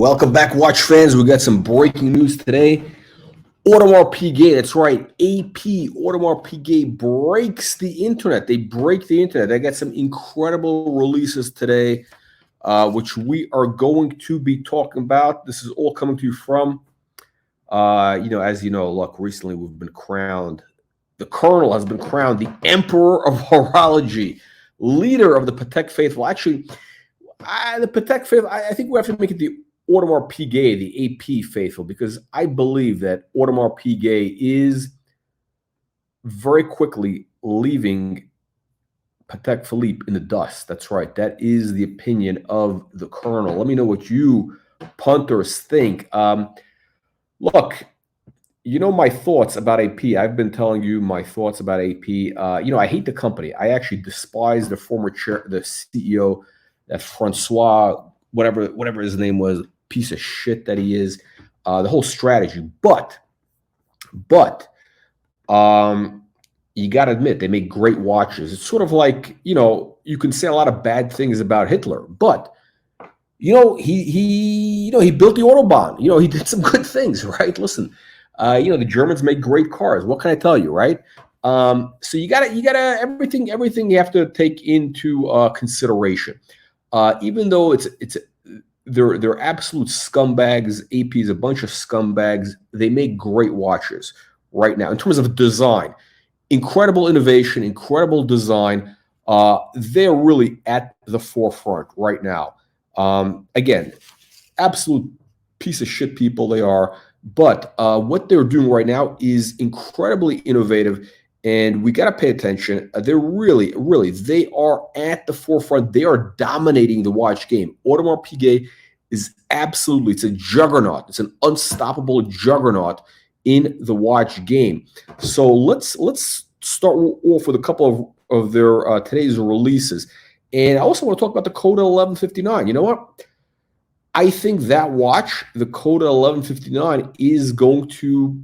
Welcome back, watch fans. We got some breaking news today. Audemars Piguet, that's right, AP, Audemars Piguet breaks the internet. They break the internet. They got some incredible releases today, which we are going to be talking about. This is all coming to you from, as you know, look, recently we've been crowned. The Colonel has been crowned the Emperor of Horology, leader of the Patek faithful. Actually, the Patek faithful, I think we have to make it the Audemars Piguet, the AP faithful, because I believe that Audemars Piguet is very quickly leaving Patek Philippe in the dust. That's right. That is the opinion of the Colonel. Let me know what you punters think. Look, you know my thoughts about AP. I've been telling you my thoughts about AP. I hate the company. I actually despise the former chair, the CEO, that Francois, whatever his name was, piece of shit that he is, the whole strategy. But you got to admit, they make great watches. It's sort of like, you can say a lot of bad things about Hitler, but he built the Autobahn. He did some good things, right? Listen, the Germans make great cars. What can I tell you, right? So you gotta everything you have to take into consideration. Even though they're absolute scumbags. AP is a bunch of scumbags. They make great watches right now in terms of design. Incredible innovation, incredible design. They're really at the forefront right now. Again, absolute piece of shit people they are. But what they're doing right now is incredibly innovative. And we got to pay attention. They're really, they are at the forefront. They are dominating the watch game. Audemars Piguet is absolutely, it's a juggernaut. It's an unstoppable juggernaut in the watch game. So let's start off with a couple of their today's releases. And I also want to talk about the Coda 1159. You know what? I think that watch, the Coda 1159, is going to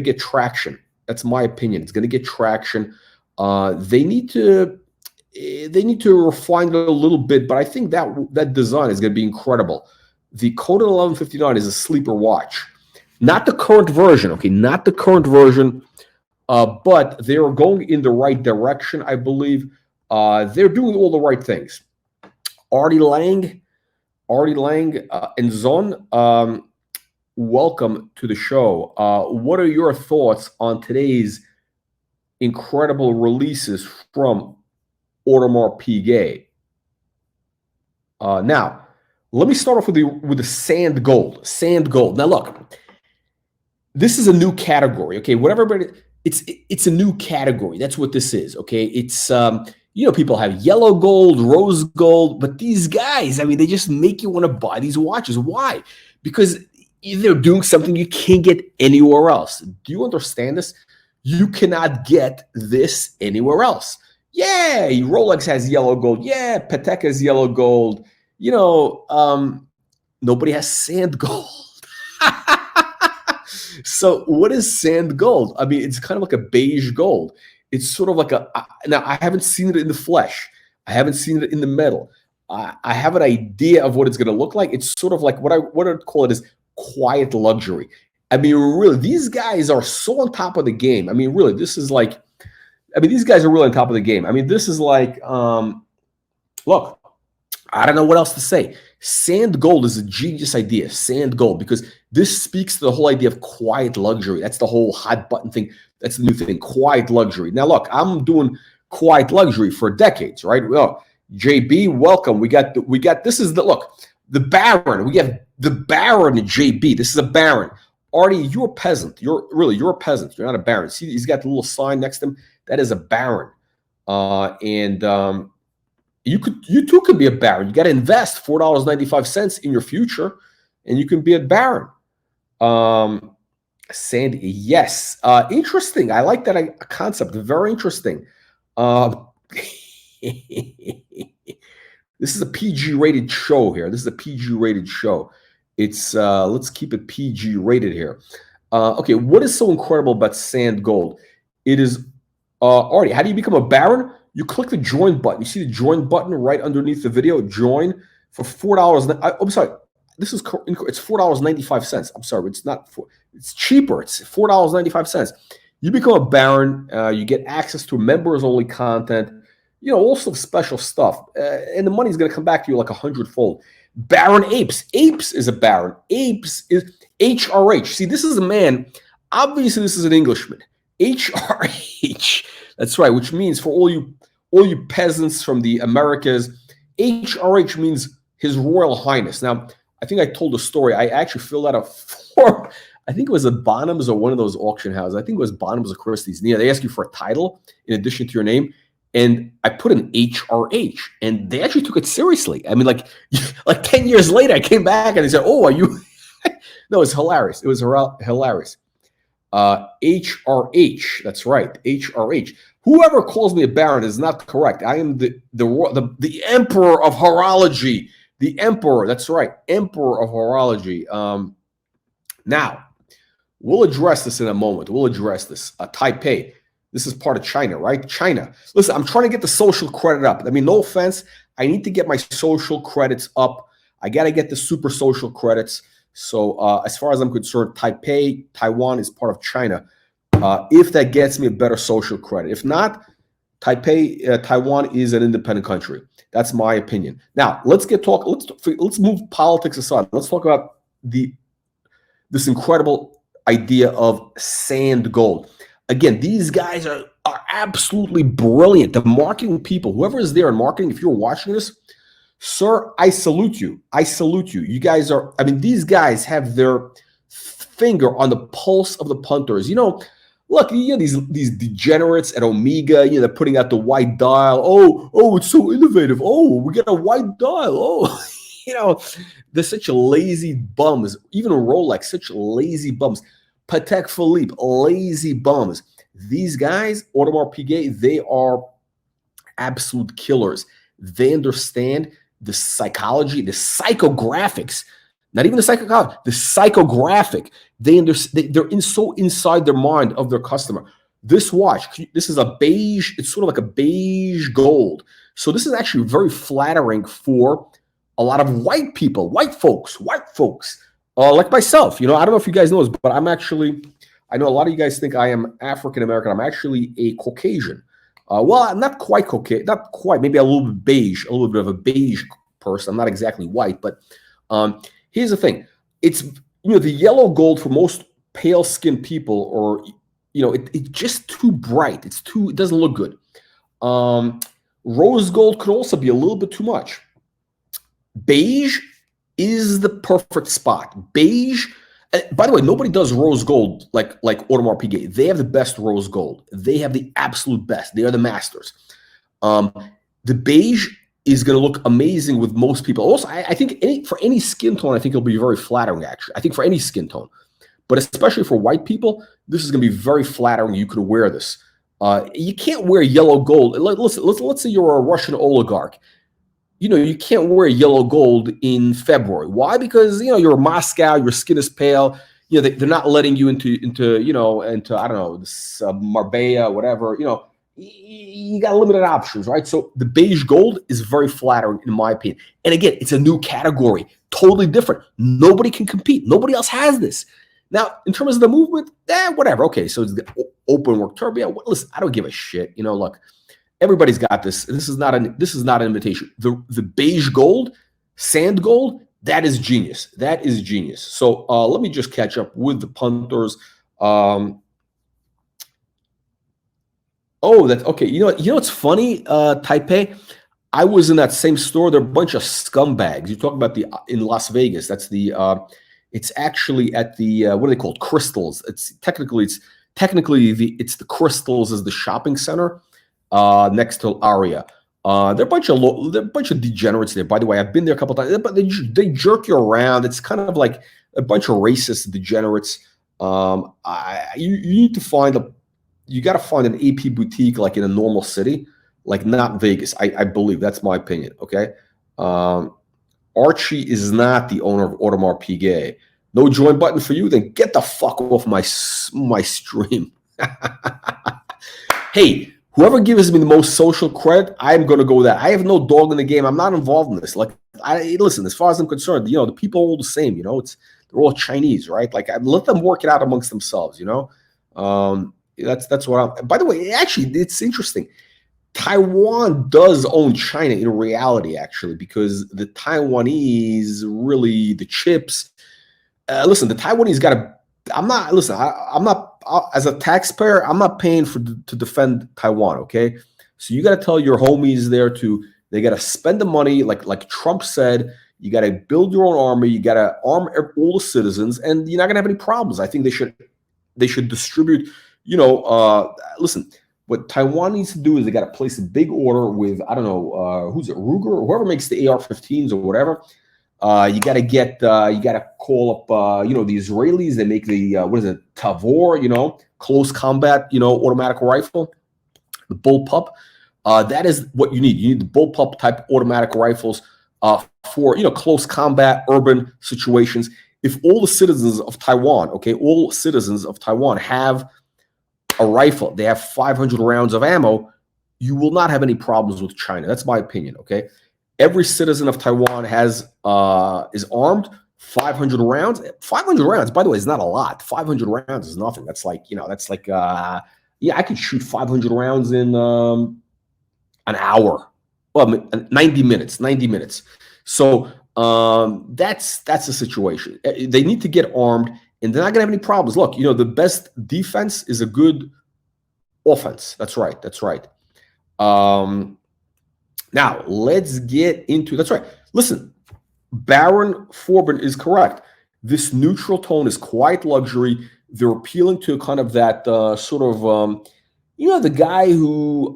get traction. That's my opinion. It's going to get traction. They need to refine it a little bit, but I think that design is going to be incredible. The Coda 1159 is a sleeper watch, not the current version. Okay, not the current version, but they are going in the right direction. I believe they're doing all the right things. Artie Lang, and Zon. Welcome to the show. What are your thoughts on today's incredible releases from Audemars Piguet? Now, let me start off with the sand gold. Sand gold. Now, look, this is a new category. Okay, it's a new category. That's what this is. Okay, it's people have yellow gold, rose gold, but these guys, they just make you want to buy these watches. Why? Because they're doing something you can't get anywhere else. Do you understand this? You cannot get this anywhere else. Yeah, Rolex has yellow gold. Yeah, Patek has yellow gold. Nobody has sand gold. So what is sand gold? It's kind of like a beige gold. It's sort of like now I haven't seen it in the flesh. I haven't seen it in the metal. I have an idea of what it's going to look like. It's sort of like what I'd call it is quiet luxury. Really, these guys are so on top of the game. Really, this is like, these guys are really on top of the game. This is like, look, I don't know what else to say. Sand gold is a genius idea, sand gold, because this speaks to the whole idea of quiet luxury. That's the whole hot button thing. That's the new thing, quiet luxury. Now, look, I'm doing quiet luxury for decades, right? Well, JB, welcome. This is the Baron. We have the Baron JB. This is a Baron. Artie, you're a peasant. You're a peasant. You're not a Baron. See, he's got the little sign next to him. That is a Baron. You too could be a Baron. You got to invest $4.95 in your future, and you can be a Baron. Sandy, yes. Interesting. I like that concept. Very interesting. This is a PG rated show here. This is a PG rated show. It's let's keep it PG rated here. Okay, what is so incredible about sand gold? It is Artie, how do you become a Baron? You click the join button. You see the join button right underneath the video. Join for $4. I'm sorry. This is it's $4.95. I'm sorry, it's not four. It's cheaper. It's $4.95. You become a baron. You get access to members only content. You know, all sorts of special stuff, and the money's going to come back to you like 100-fold. Baron Apes. Apes is a baron. Apes is HRH. See, this is a man. Obviously, this is an Englishman. HRH. That's right. Which means for all you peasants from the Americas, HRH means His Royal Highness. Now, I think I told the story. I actually filled out a form. I think it was at Bonhams or one of those auction houses. I think it was Bonhams or Christie's. Yeah, they ask you for a title in addition to your name. And I put an HRH, and they actually took it seriously. I mean, like 10 years later, I came back and they said, "Oh, are you?" No, it's hilarious. It was hilarious. HRH. That's right, HRH. Whoever calls me a baron is not correct. I am the emperor of horology. The emperor. That's right, emperor of horology. Now, we'll address this in a moment. We'll address this. Taipei. This is part of China, right? China. Listen, I'm trying to get the social credit up. I mean, no offense. I need to get my social credits up. I got to get the super social credits. So as far as I'm concerned, Taipei, Taiwan is part of China. If that gets me a better social credit. If not, Taiwan is an independent country. That's my opinion. Now, let's move politics aside. Let's talk about this incredible idea of sand gold. Again, these guys are absolutely brilliant. The marketing people, whoever is there in marketing, if you're watching this, sir, I salute you. I salute you. You guys are, I mean, these guys have their finger on the pulse of the punters. You know, look, you know, these degenerates at Omega, you know, they're putting out the white dial. Oh, it's so innovative. Oh, we got a white dial. Oh, you know, they're such lazy bums. Even Rolex, such lazy bums. Patek Philippe, lazy bums. These guys, Audemars Piguet, they are absolute killers. They understand the psychology, the psychographics, not even the psychology, the psychographic. They're so inside their mind of their customer. This watch, this is a beige, it's sort of like a beige gold. So this is actually very flattering for a lot of white people, white folks. Like myself, you know, I don't know if you guys know this, but I know a lot of you guys think I am African-American. I'm actually a Caucasian. Well, not quite Caucasian, not quite, maybe a little bit beige, a little bit of a beige person. I'm not exactly white, but here's the thing. It's, you know, the yellow gold for most pale-skinned people, or, you know, it's just too bright. It doesn't look good. Rose gold could also be a little bit too much. Beige is the perfect spot. Beige, by the way, nobody does rose gold like Audemars Piguet. They have the best rose gold. They have the absolute best. They are the masters. The beige is going to look amazing with most people. Also, I think for any skin tone, I think it'll be very flattering, actually. I think for any skin tone. But especially for white people, this is going to be very flattering. You could wear this. You can't wear yellow gold. Let's say you're a Russian oligarch. You know, you can't wear yellow gold in February. Why? Because, you know, you're in Moscow, your skin is pale. You know, they're not letting you into I don't know, this Marbella, whatever. You know, you got limited options, right? So the beige gold is very flattering, in my opinion. And again, it's a new category, totally different. Nobody can compete. Nobody else has this. Now, in terms of the movement, whatever. Okay, so it's the open work tourbillon. Listen, I don't give a shit. You know, look. Everybody's got this. This is not an invitation. The beige gold, sand gold, that is genius. That is genius. So let me just catch up with the punters. Okay. You know what's funny? Taipei. I was in that same store. They're a bunch of scumbags. You talk about in Las Vegas. That's it's actually at the what are they called? Crystals. It's technically the Crystals is the shopping center. Next to Aria. They're a bunch of degenerates there. By the way, I've been there a couple of times, but they jerk you around. It's kind of like a bunch of racist degenerates. You need to you got to find an AP boutique like in a normal city, like not Vegas. I believe that's my opinion. Okay. Archie is not the owner of Audemars Piguet. No join button for you? Then get the fuck off my stream. Hey. whoever gives me the most social credit, I'm going to go with that. I have no dog in the game. I'm not involved in this. Like, listen, as far as I'm concerned, the people are all the same. They're all Chinese, right? Like, I let them work it out amongst themselves. That's what I'm. By the way, actually, it's interesting. Taiwan does own China in reality, actually, because the Taiwanese really the chips. Listen, the Taiwanese got to. I'm not. Listen, I'm not. As a taxpayer, I'm not paying to defend Taiwan. Okay, so you got to tell your homies there they got to spend the money, like Trump said. You got to build your own army. You got to arm all the citizens, and you're not gonna have any problems. I think they should distribute. Listen. What Taiwan needs to do is they got to place a big order with, I don't know, who's it, Ruger, or whoever makes the AR-15s or whatever. You got to call up, the Israelis. They make the, Tavor, close combat, automatic rifle, the bullpup. That is what you need. You need the bullpup type automatic rifles for, close combat, urban situations. If all the citizens of Taiwan, have a rifle, they have 500 rounds of ammo, you will not have any problems with China. That's my opinion, okay? Every citizen of Taiwan is armed, 500 rounds. 500 rounds, by the way, is not a lot. 500 rounds is nothing. That's like, I could shoot 500 rounds in an hour. Well, 90 minutes. So that's the situation. They need to get armed, and they're not going to have any problems. Look, the best defense is a good offense. That's right. Now, let's get into... That's right. Listen, Baron Forbin is correct. This neutral tone is quite luxury. They're appealing to kind of that the guy who...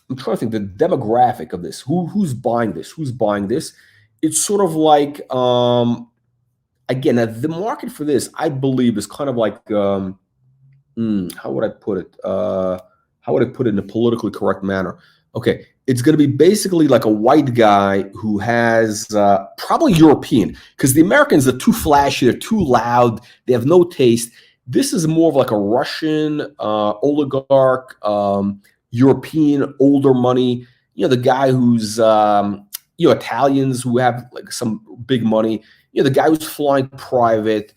I'm trying to think the demographic of this. Who's buying this? It's sort of like... Again, the market for this, I believe, is kind of like, how would I put it? In a politically correct manner? Okay, it's going to be basically like a white guy who has probably European, because the Americans are too flashy, they're too loud, they have no taste. This is more of like a Russian oligarch, European, older money. The guy who's, Italians who have like some big money. The guy who's flying private,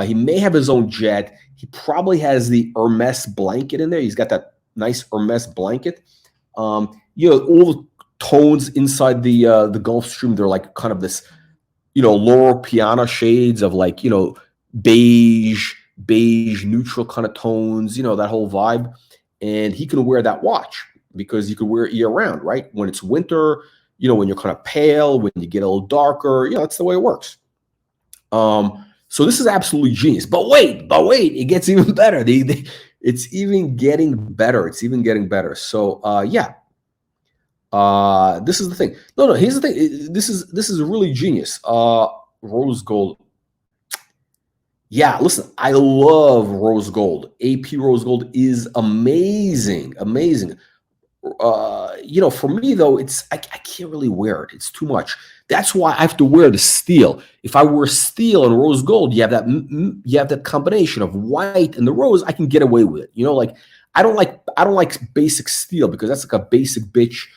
he may have his own jet. He probably has the Hermes blanket in there. He's got that nice Hermes blanket. All the tones inside the Gulf Stream, they're like kind of this, Loro Piana shades of like, beige, neutral kind of tones, that whole vibe. And he can wear that watch because you can wear it year round, right? When it's winter, when you're kind of pale, when you get a little darker, that's the way it works. So this is absolutely genius. But wait, it gets even better. It's even getting better. So this is the thing. No, here's the thing. This is really genius. Rose gold. Yeah, listen, I love rose gold. AP rose gold is amazing. For me though, I can't really wear it. It's too much. That's why I have to wear the steel. If I wear steel and rose gold, you have that combination of white and the rose. I can get away with it. Like I don't like basic steel because that's like a basic bitch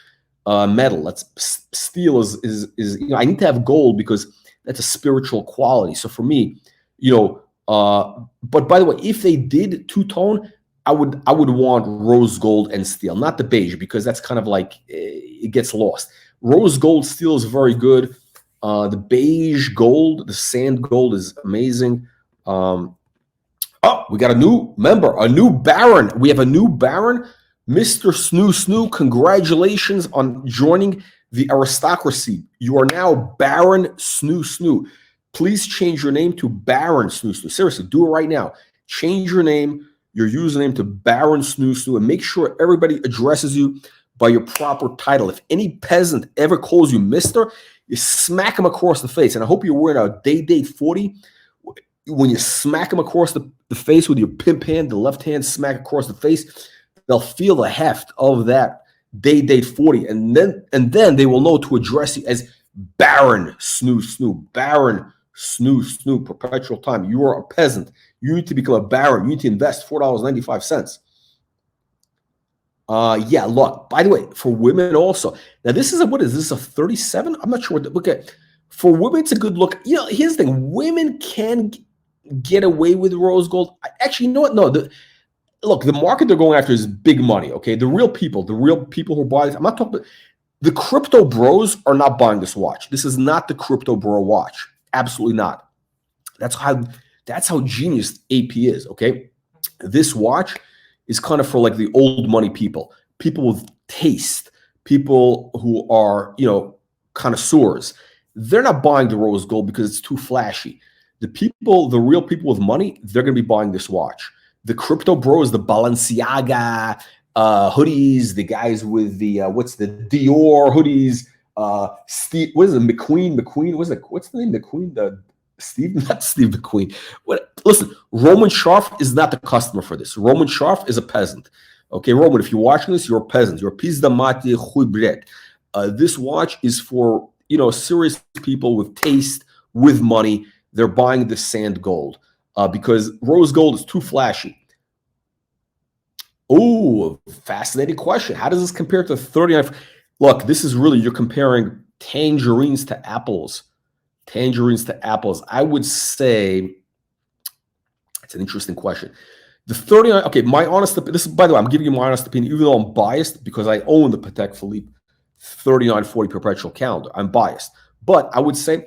metal. That's steel is I need to have gold because that's a spiritual quality. So for me, but by the way, if they did two-tone, I would want rose gold and steel, not the beige, because that's kind of like it gets lost. Rose gold steel is very good. The beige gold, the sand gold is amazing. Oh, we got a new member, a new Baron. We have a new Baron, Mr. Snoo. Congratulations on joining the aristocracy. You are now Baron Snoo. Please change your name to Baron Snoo. Seriously, do it right now. Change your name, your username to Baron Snoo, and make sure everybody addresses you by your proper title. If any peasant ever calls you Mister, you smack him across the face. And I hope you're wearing a Day 40. When you smack him across the face with your pimp hand, the left hand smack across the face, they'll feel the heft of that Day 40. And then they will know to address you as Baron Snoo. Baron Snoo, perpetual time. You are a peasant. You need to become a baron. You need to invest $4.95. Yeah, look, by the way, for women also. Now, this is what is this, a 37? I'm not sure what, look at, for women, it's a good look. You know, here's the thing, women can get away with rose gold. Actually, you know what? No, look, the market they're going after is big money, okay? The real people who buy this, I'm not talking about, the crypto bros are not buying this watch. This is not the crypto bro watch. Absolutely not. That's how genius AP is, okay? This watch is kind of for like the old money people with taste, people who are, you know, connoisseurs. They're not buying the rose gold because it's too flashy. The real people with money, they're going to be buying this watch. The crypto bros, the Balenciaga hoodies, the guys with the what's the Dior hoodies, Steve, what is it, McQueen, what's the name, McQueen, not Steve McQueen. Listen, Roman Scharf is not the customer for this. Roman Scharf is a peasant. Okay, Roman, if you're watching this, you're a peasant. You're a pis de mate chuibret. This watch is for, you know, serious people with taste, with money. They're buying the sand gold because rose gold is too flashy. Oh, fascinating question. How does this compare to 39? Look, this is really, you're comparing tangerines to apples. Tangerines to apples. I would say it's an interesting question. The 39, okay, my honest, this is, by the way, I'm giving you my honest opinion, even though I'm biased because I own the Patek Philippe 3940 perpetual calendar. I'm biased. But I would say,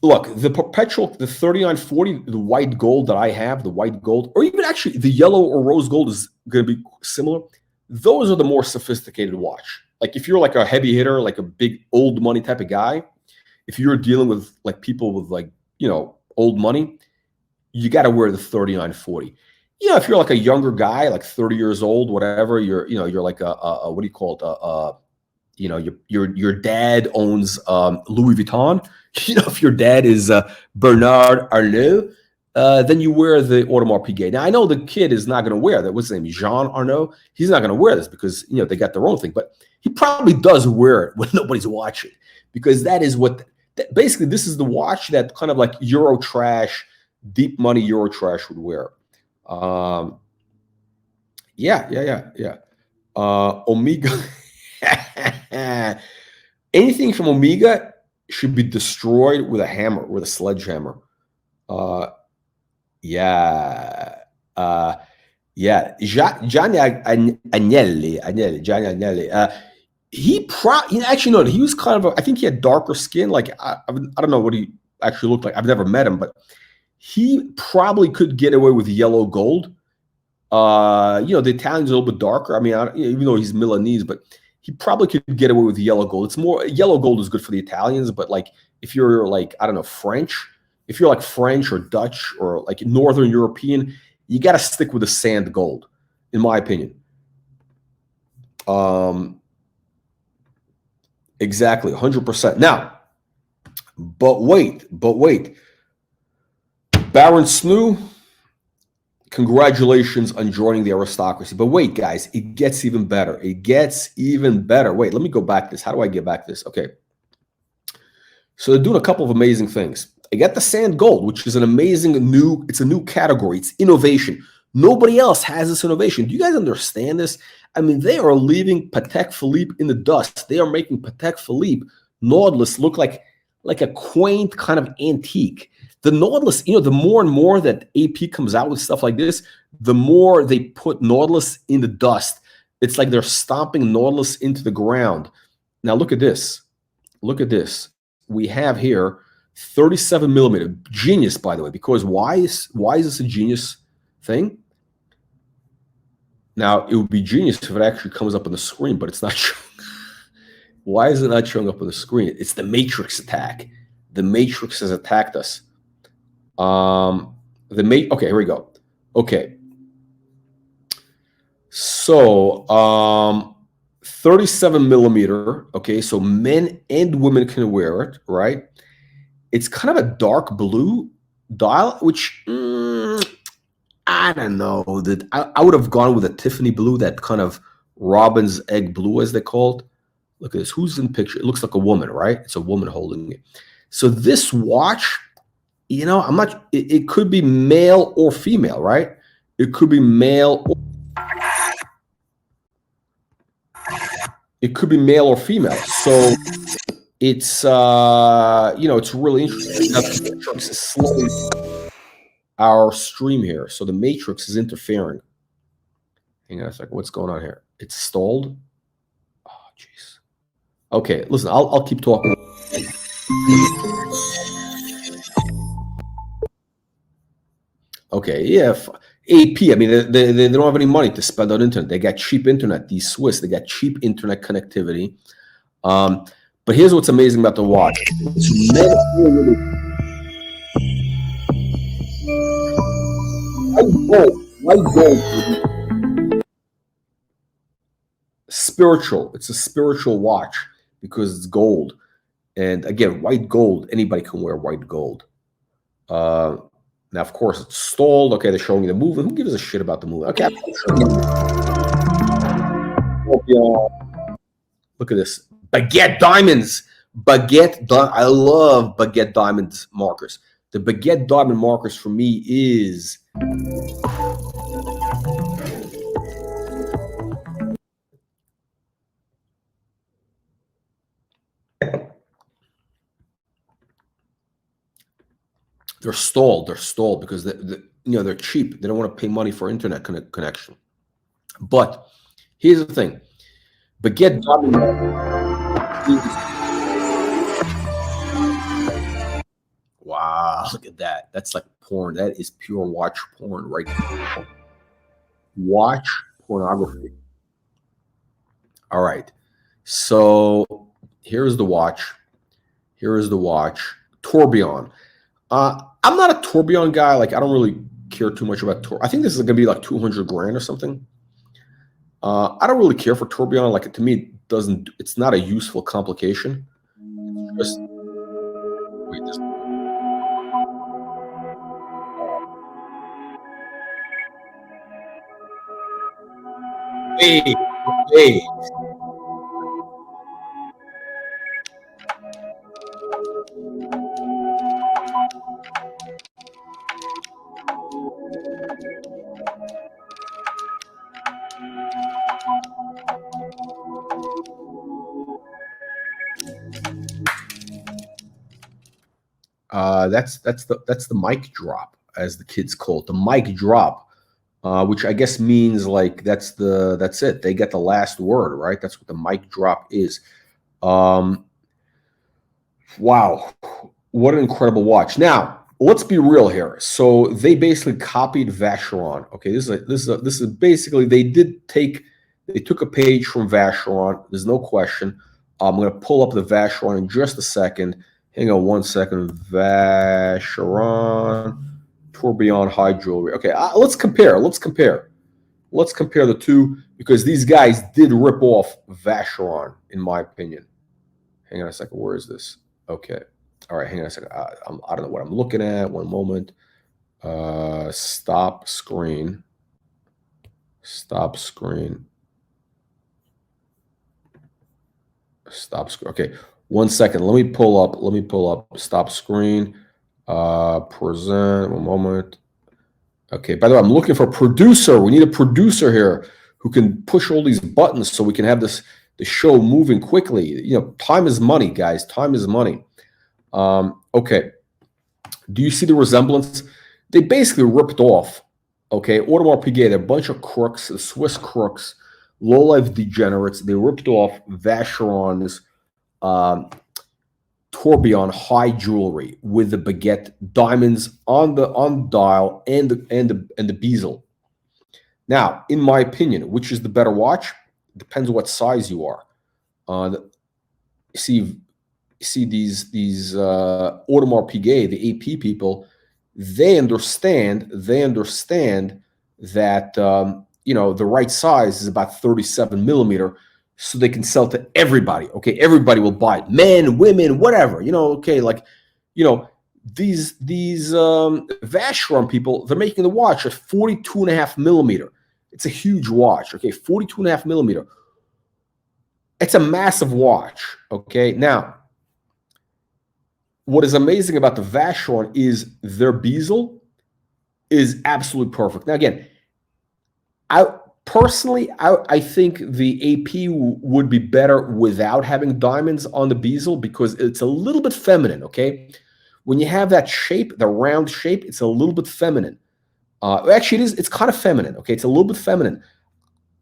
look, the perpetual, the 3940, the white gold that I have, the white gold, or even actually the yellow or rose gold is going to be similar. Those are the more sophisticated watch. Like if you're like a heavy hitter, like a big old money type of guy, if you're dealing with like people with like, you know, old money, you got to wear the 3940. You know, if you're like a younger guy, like 30 years old, whatever, you're like a what do you call it? You know, your dad owns Louis Vuitton. You know, if your dad is Bernard Arnault, then you wear the Audemars Piguet. Now, I know the kid is not going to wear that. What's his name? Jean Arnault. He's not going to wear this because, you know, they got their own thing. But he probably does wear it when nobody's watching because that is what, basically, this is the watch that kind of like Euro trash, deep money Euro trash would wear. Yeah. Omega. Anything from Omega should be destroyed with a hammer, with a sledgehammer. Gianni Agnelli. He actually, no, he was kind of I think he had darker skin. Like I don't know what he actually looked like. I've never met him, but he probably could get away with yellow gold. You know, the Italian's a little bit darker. I mean, even though he's Milanese, but he probably could get away with yellow gold. It's more, yellow gold is good for the Italians, but like if you're like, I don't know, French, if you're like French or Dutch or like Northern European, you got to stick with the sand gold, in my opinion. Exactly, 100%. Now, but wait. Baron Snoo, congratulations on joining the aristocracy. But wait, guys, it gets even better. It gets even better. Wait, let me go back to this. How do I get back to this? Okay. So they're doing a couple of amazing things. I got the sand gold, which is an amazing it's a new category. It's innovation. Nobody else has this innovation. Do you guys understand this? I mean, they are leaving Patek Philippe in the dust. They are making Patek Philippe Nautilus look like a quaint kind of antique. The Nautilus, you know, the more and more that AP comes out with stuff like this, the more they put Nautilus in the dust. It's like they're stomping Nautilus into the ground. Now look at this. Look at this. We have here 37 millimeter. Genius, by the way, because why is this a genius thing? Now, it would be genius if it actually comes up on the screen, but it's not showing. Why is it not showing up on the screen? It's the Matrix attack. The Matrix has attacked us. Okay, here we go. Okay. So, 37 millimeter. Okay, so men and women can wear it, right? It's kind of a dark blue dial, which I don't know. That I would have gone with a Tiffany blue, that kind of robin's egg blue, as they called. Look at this. Who's in the picture? It looks like a woman, right? It's a woman holding it. So this watch, you know, I'm not. It could be male or female, right? It could be male. It could be male or female. So it's it's really interesting. Now, the Matrix is slowing our stream here, so the Matrix is interfering. Hang on a second. What's going on here? It's stalled. Oh, jeez. Okay, listen. I'll keep talking. Okay, yeah. AP. I mean, they don't have any money to spend on internet. They got cheap internet. These Swiss, they got cheap internet connectivity. But here's what's amazing about the watch. White gold. Spiritual. It's a spiritual watch because it's gold. And again, white gold. Anybody can wear white gold. Now, of course, it's stalled. Okay, they're showing you the movement. Who gives a shit about the movement? Okay, look at this. Baguette diamonds. I love Baguette diamonds markers. The Baguette diamond markers for me is they're stalled. They're stalled because they're cheap. They don't want to pay money for internet connection. But here's the thing: Baguette diamond markers. Wow, look at that. That's like porn. That is pure watch porn right now. Watch pornography. All right. So here's the watch. Here is the watch. Tourbillon. I'm not a tourbillon guy. Like, I don't really care too much about tourbillon. I think this is going to be like 200 grand or something. I don't really care for tourbillon. Like, to me, it's not a useful complication. It's just, wait, this. Hey. That's the mic drop, as the kids call it, the mic drop, which I guess means like that's it. They get the last word, right? That's what the mic drop is. Wow, what an incredible watch. Now, let's be real here. So they basically copied Vacheron. Okay, this is basically they took a page from Vacheron. There's no question. I'm going to pull up the Vacheron in just a second. Hang on one second. Vacheron Tourbillon high jewelry. Okay, let's compare. Let's compare the two, because these guys did rip off Vacheron, in my opinion. Hang on a second. Where is this? Okay. All right. Hang on a second. I don't know what I'm looking at. One moment. Stop screen. Stop screen. Stop screen. Okay. 1 second. Let me pull up. Stop screen. Present. 1 moment. Okay. By the way, I'm looking for a producer. We need a producer here who can push all these buttons so we can have the show moving quickly. Time is money, guys. Time is money. Okay. Do you see the resemblance? They basically ripped off, okay, Audemars Piguet. They're a bunch of crooks, the Swiss crooks, low-life degenerates. They ripped off Vacheron's tourbillon high jewelry with the Baguette diamonds on the dial and the bezel. Now, in my opinion, which is the better watch? Depends on what size you are. See these Audemars Piguet, the AP people, they understand that the right size is about 37 millimeter, so they can sell to everybody. Okay, everybody will buy it, men, women, whatever. Okay, like these Vacheron people, they're making the watch at 42.5 millimeter. It's a huge watch. Okay, 42.5 millimeter. It's a massive watch. Okay, now, what is amazing about the Vacheron is their bezel is absolutely perfect. Now, again, Personally, I think the AP would be better without having diamonds on the bezel because it's a little bit feminine, okay? When you have that shape, the round shape, it's a little bit feminine. Actually, it is. It's kind of feminine, okay? It's a little bit feminine.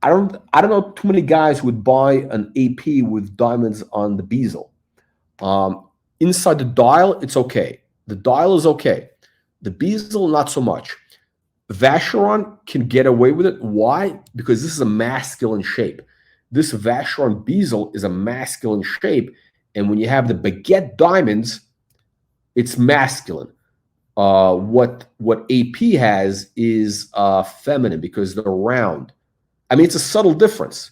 I don't know too many guys who would buy an AP with diamonds on the bezel. Inside the dial, it's okay. The dial is okay. The bezel, not so much. Vacheron can get away with it. Why? Because this is a masculine shape. This Vacheron bezel is a masculine shape. And when you have the Baguette diamonds, it's masculine. What AP has is feminine because they're round. I mean, it's a subtle difference.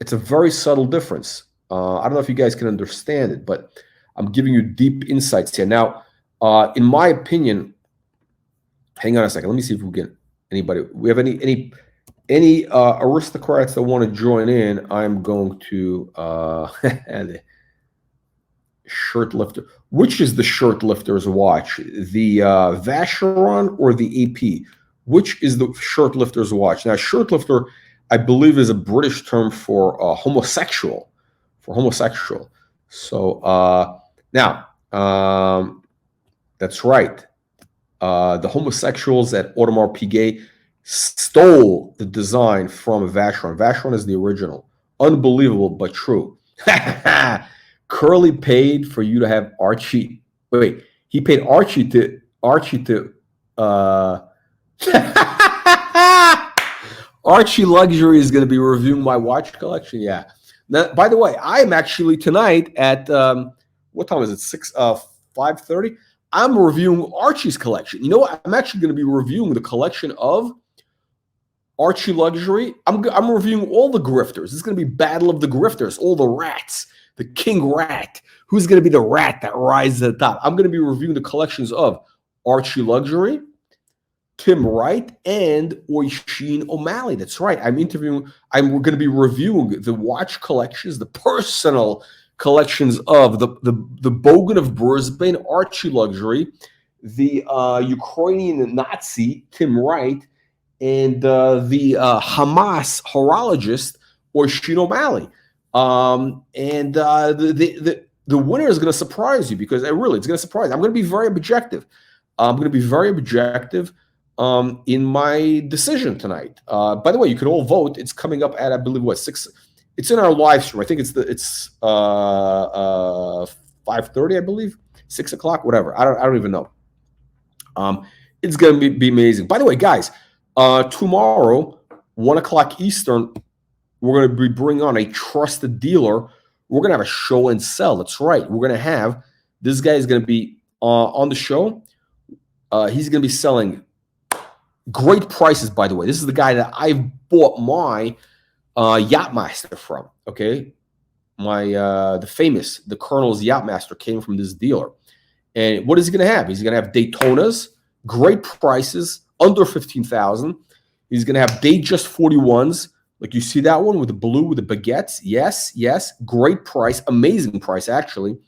It's a very subtle difference. I don't know if you guys can understand it, but I'm giving you deep insights here. Now, in my opinion, hang on a second. Let me see if we get anybody. We have any aristocrats that want to join in. I'm going to the shirt lifter. Which is the shirt lifter's watch? The Vacheron or the AP? Which is the shirt lifter's watch? Now, shirt lifter, I believe, is a British term for homosexual. For homosexual. So now, that's right. The homosexuals at Audemars Piguet stole the design from Vacheron. Vacheron is the original. Unbelievable, but true. Curly paid for you to have Archie. Wait, he paid Archie to Archie Luxury is going to be reviewing my watch collection. Yeah. Now, by the way, I'm actually tonight at what time is it? 5:30. I'm reviewing Archie's collection. You know what? I'm actually going to be reviewing the collection of Archie Luxury. I'm reviewing all the grifters. It's going to be Battle of the Grifters, all the rats, the King Rat. Who's going to be the rat that rises at the top? I'm going to be reviewing the collections of Archie Luxury, Tim Wright, and Oisin O'Malley. That's right. I'm going to be reviewing the watch collections, the personal collections of the Bogan of Brisbane, Archie Luxury, the Ukrainian Nazi, Tim Wright, and the Hamas horologist, Oisin O'Malley. And the winner is going to surprise you because it's going to surprise you. I'm going to be very objective. In my decision tonight. By the way, you can all vote. It's coming up at, I believe, what, 6. It's in our live stream. I think it's 5:30, I believe, 6 o'clock, whatever. I don't even know. It's going to be amazing. By the way, guys, tomorrow, 1 o'clock Eastern, we're going to be bringing on a trusted dealer. We're going to have a show and sell. That's right. We're going to have this guy is going to be on the show. He's going to be selling great prices. By the way, this is the guy that I've bought my Yachtmaster from. Okay, the Colonel's Yachtmaster came from this dealer. And what is he going to have? He's going to have Daytonas, great prices, under 15,000. He's going to have Datejust 41s, like you see that one with the blue with the baguettes. Yes, great price, amazing price actually.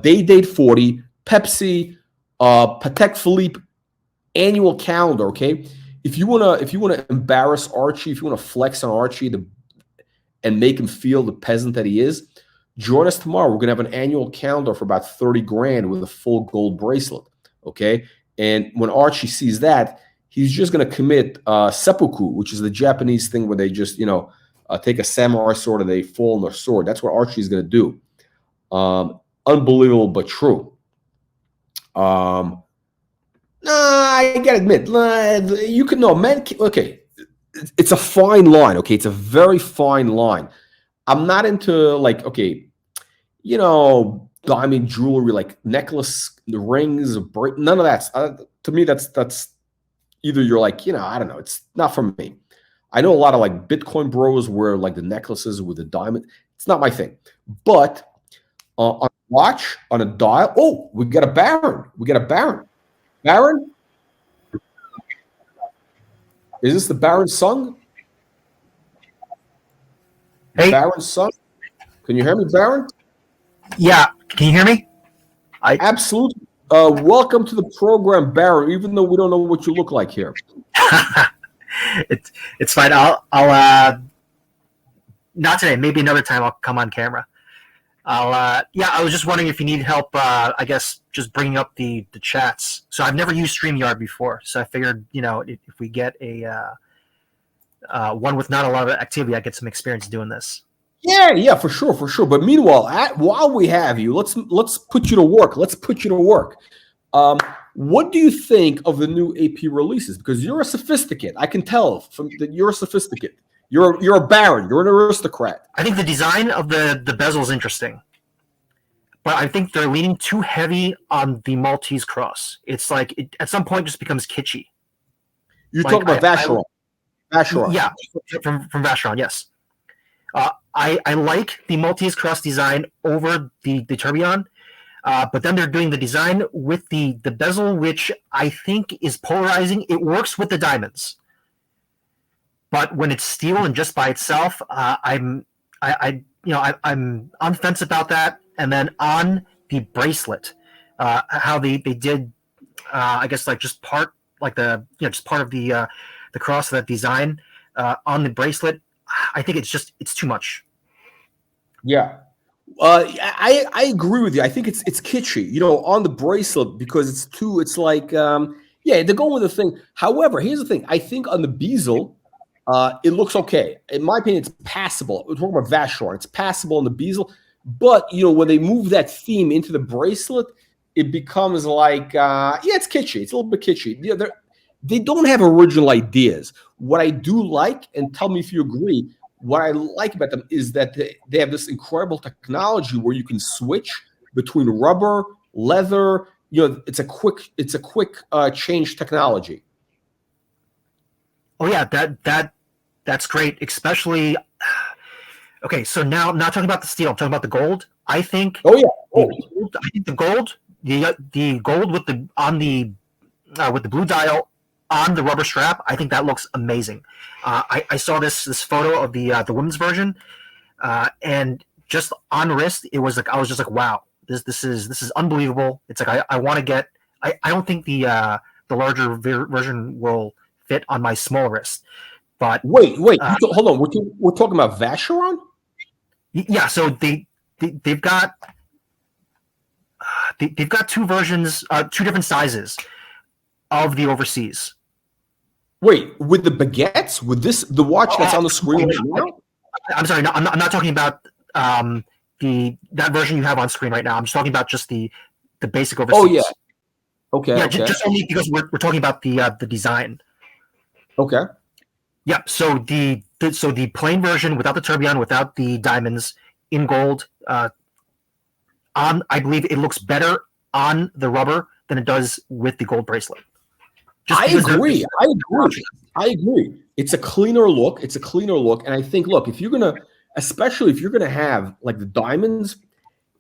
Date 40, Pepsi, Patek Philippe annual calendar. Okay, if you wanna embarrass Archie, if you wanna flex on Archie and make him feel the peasant that he is, join us tomorrow. We're gonna have an annual calendar for about 30 grand with a full gold bracelet. Okay, and when Archie sees that, he's just gonna commit seppuku, which is the Japanese thing where they just take a samurai sword and they fall on their sword. That's what Archie's gonna do. Unbelievable but true. I gotta admit, you can know men. Okay, it's a fine line. Okay, it's a very fine line. I'm not into diamond jewelry like necklace, the rings, none of that. To me, that's either you're I don't know. It's not for me. I know a lot of Bitcoin bros wear the necklaces with the diamond. It's not my thing. But on a watch, on a dial, oh, we got a Baron. Baron? Is this the Baron's son? Hey. Baron's son? Can you hear me, Baron? Yeah. Can you hear me? Absolutely. Welcome to the program, Baron, even though we don't know what you look like here. It's fine. I'll not today. Maybe another time I'll come on camera. Yeah, I was just wondering if you need help. I guess just bringing up the chats. So I've never used StreamYard before, so I figured if we get a one with not a lot of activity, I get some experience doing this. Yeah, for sure. But meanwhile, while we have you, let's put you to work. What do you think of the new AP releases? Because you're a sophisticate. I can tell from that you're a sophisticate. You're a baron. You're an aristocrat. I think the design of the bezel is interesting, but I think they're leaning too heavy on the Maltese cross. It's like at some point just becomes kitschy. You're talking about Vacheron. Vacheron. Yeah, from Vacheron, yes. I like the Maltese cross design over the Tourbillon, but then they're doing the design with the bezel, which I think is polarizing. It works with the diamonds, but when it's steel and just by itself, I'm on the fence about that. And then on the bracelet, how they did, I guess like just part like just part of the cross of that design on the bracelet. I think it's too much. Yeah. I agree with you. I think it's kitschy, on the bracelet because it's like, they're going with the thing. However, here's the thing. I think on the bezel, it looks okay. In my opinion, it's passable. We're talking about Vacheron. It's passable on the bezel. But, when they move that theme into the bracelet, it becomes like, it's kitschy. It's a little bit kitschy. They don't have original ideas. What I do like, and tell me if you agree, what I like about them is that they have this incredible technology where you can switch between rubber, leather. It's a quick change technology. Oh yeah, that's great. Especially, okay. So now I'm not talking about the steel. I'm talking about the gold. I think. Oh yeah. I think the gold with the blue dial on the rubber strap, I think that looks amazing. I saw this photo of the women's version, and just on wrist, it was like I was just like, wow, this is unbelievable. It's like I want to get. I don't think the larger version will fit on my small wrist, but wait, hold on. We're talking about Vacheron. Yeah, so they've got two versions, two different sizes of the overseas. Wait, with the baguettes, with the watch that's on the screen right now? I'm sorry, no, I'm not talking about that version you have on screen right now. I'm just talking about just the basic overseas. Oh yeah. Okay. Yeah, okay. Just only because we're talking about the design. Okay. Yeah. So the plain version without the tourbillon, without the diamonds in gold, I believe it looks better on the rubber than it does with the gold bracelet. I agree. It's a cleaner look. And I think, look, especially if you're gonna have like the diamonds,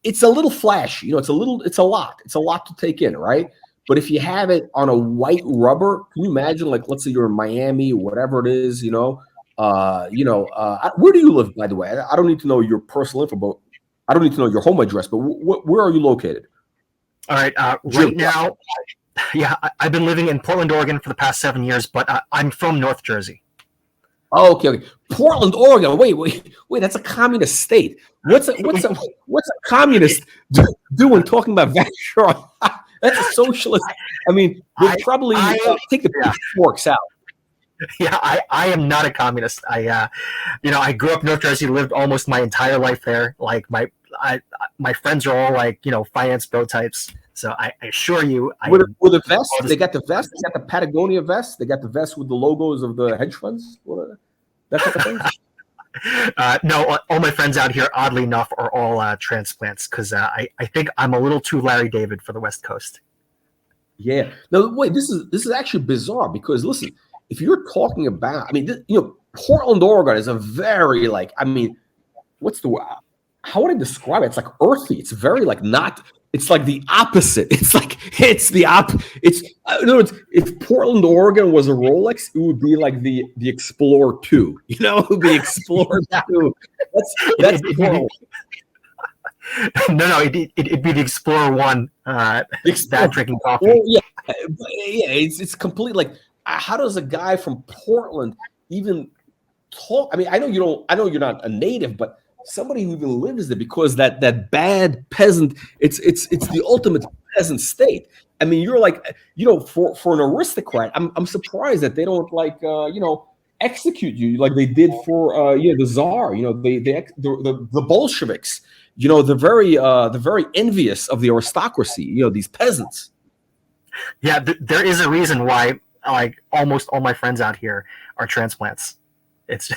it's a little flashy. It's a lot to take in, right? But if you have it on a white rubber, can you imagine? Like, let's say you're in Miami or whatever it is. Where do you live, by the way? I don't need to know your personal info, but I don't need to know your home address. But where are you located? All right. Right now. Yeah, I've been living in Portland, Oregon for the past 7 years, but I'm from North Jersey. Oh, okay. Portland, Oregon. Wait. That's a communist state. What's a communist doing talking about Vacheron? That's a socialist. I mean, they'll probably take the pitchforks out. Yeah, I am not a communist. I grew up in North Jersey, lived almost my entire life there. Like my friends are all like finance bro types. So I assure you, with a vest, they got the vest. They got the Patagonia vest. They got the vest with the logos of the hedge funds. That type of thing. No, all my friends out here, oddly enough, are all transplants because I think I'm a little too Larry David for the West Coast. Yeah. No, wait. This is actually bizarre because listen, if you're talking about, Portland, Oregon is a very how would I describe it? It's like earthy. It's very like not. It's like the opposite. It's in other words, if Portland, Oregon was a Rolex, it would be like the Explorer 2. It would be Explorer 2. That's Portland. No, it'd be the Explorer 1. That drinking coffee. Well, yeah, it's complete. Like how does a guy from Portland even talk? I mean, I know you're not a native, but somebody who even lives there, because that bad peasant, it's the ultimate peasant state. I mean, you're like, for an aristocrat, I'm surprised that they don't like execute you like they did for the Tsar. The Bolsheviks. They're very envious of the aristocracy. These peasants. Yeah, there is a reason why like almost all my friends out here are transplants. It's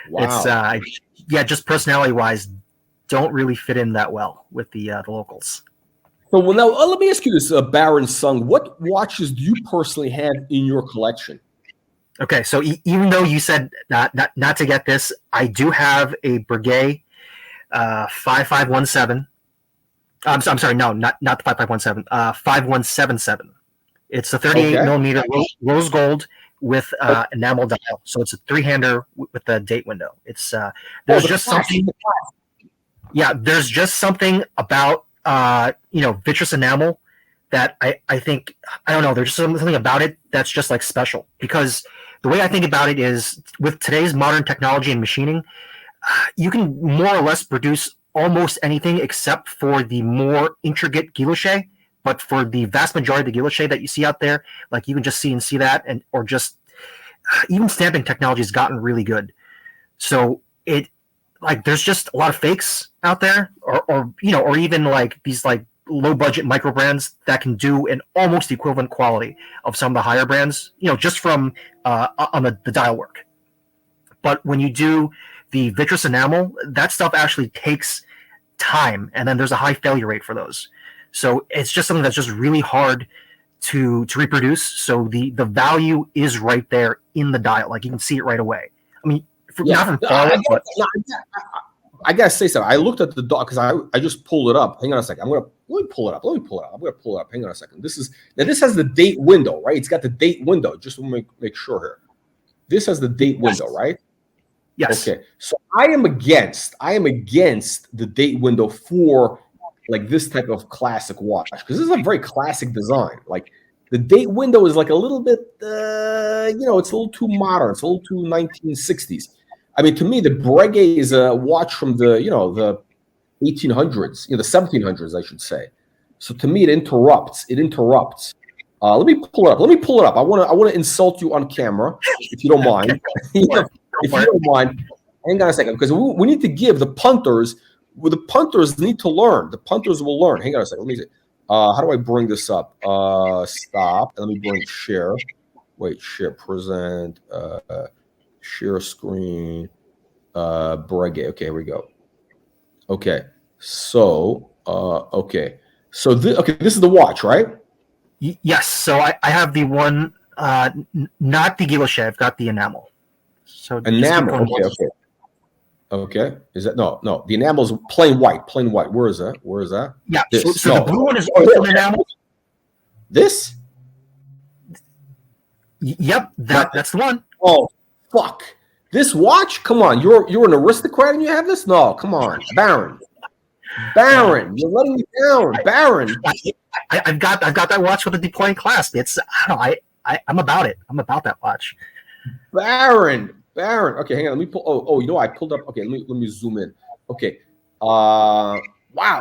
Wow. just personality wise, don't really fit in that well with the locals. So well, now let me ask you this, Baron Sung. What watches do you personally have in your collection? Okay, so even though you said not to get this, I do have a Breguet 5517. I'm sorry, no, not the 5517, 5177. It's a 38 millimeter rose gold with enamel dial, so it's a three-hander with a date window. It's there's just something. Yeah, there's just something about vitreous enamel that I think, I don't know, there's just something about it that's just like special, because the way I think about it is with today's modern technology and machining, you can more or less produce almost anything except for the more intricate guilloche. But for the vast majority of the guilloche that you see out there, like you can just see that, or just even stamping technology has gotten really good. So there's just a lot of fakes out there, or even like these like low budget micro brands that can do an almost equivalent quality of some of the higher brands, just from on the dial work. But when you do the vitreous enamel, that stuff actually takes time, and then there's a high failure rate for those. So it's just something that's just really hard to reproduce. So the value is right there in the dial. Like you can see it right away. I mean, not from far, but I gotta say something. I looked at the dog because I just pulled it up. Hang on a second. Let me pull it up. I'm gonna pull it up. Hang on a second. This has the date window, right? It's got the date window. Just to make sure here. This has the date window, right? Yes. Okay. So I am against the date window for like this type of classic watch, because this is a very classic design. Like the date window is like a little bit, it's a little too modern. It's a little too 1960s. I mean, to me, the Breguet is a watch from the 1800s, the 1700s, I should say. So to me, it interrupts. Let me pull it up. I want to insult you on camera, if you don't mind. If you don't mind, hang on a second, because we need to give the punters. Well, the punters need to learn. The punters will learn. Hang on a second. Let me see. How do I bring this up? Stop. And let me bring share. Wait, share, present, share screen, Breguet. Okay, here we go. Okay. So, okay. So, this is the watch, right? Yes. So I have the one, not the guilloche. I've got the enamel. So enamel. Okay. Is that no? The enamel is plain white. Where is that? Yeah. So the blue one is also enamel. This? Yep. That's the one. Oh, fuck! This watch? Come on, you're an aristocrat and you have this? No, come on, Baron, you're letting me down, Baron. I've got that watch with a deploying clasp. It's I'm about it. I'm about that watch. Baron. Okay, hang on. Let me pull. I pulled up. Okay, let me zoom in. Okay. Wow.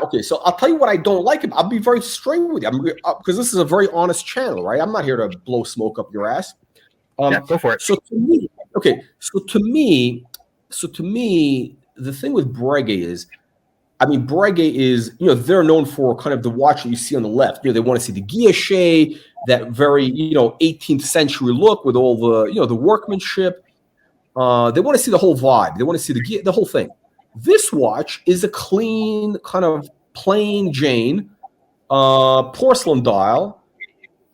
Okay, so I'll tell you what I don't like. I'll be very straight with you, because this is a very honest channel, right? I'm not here to blow smoke up your ass. Yeah, go for it. So to me, the thing with Breguet is, Breguet is, they're known for kind of the watch that you see on the left. They want to see the guilloche, that very, 18th century look with all the, the workmanship. They want to see the whole vibe. They want to see the whole thing. This watch is a clean, kind of plain Jane porcelain dial.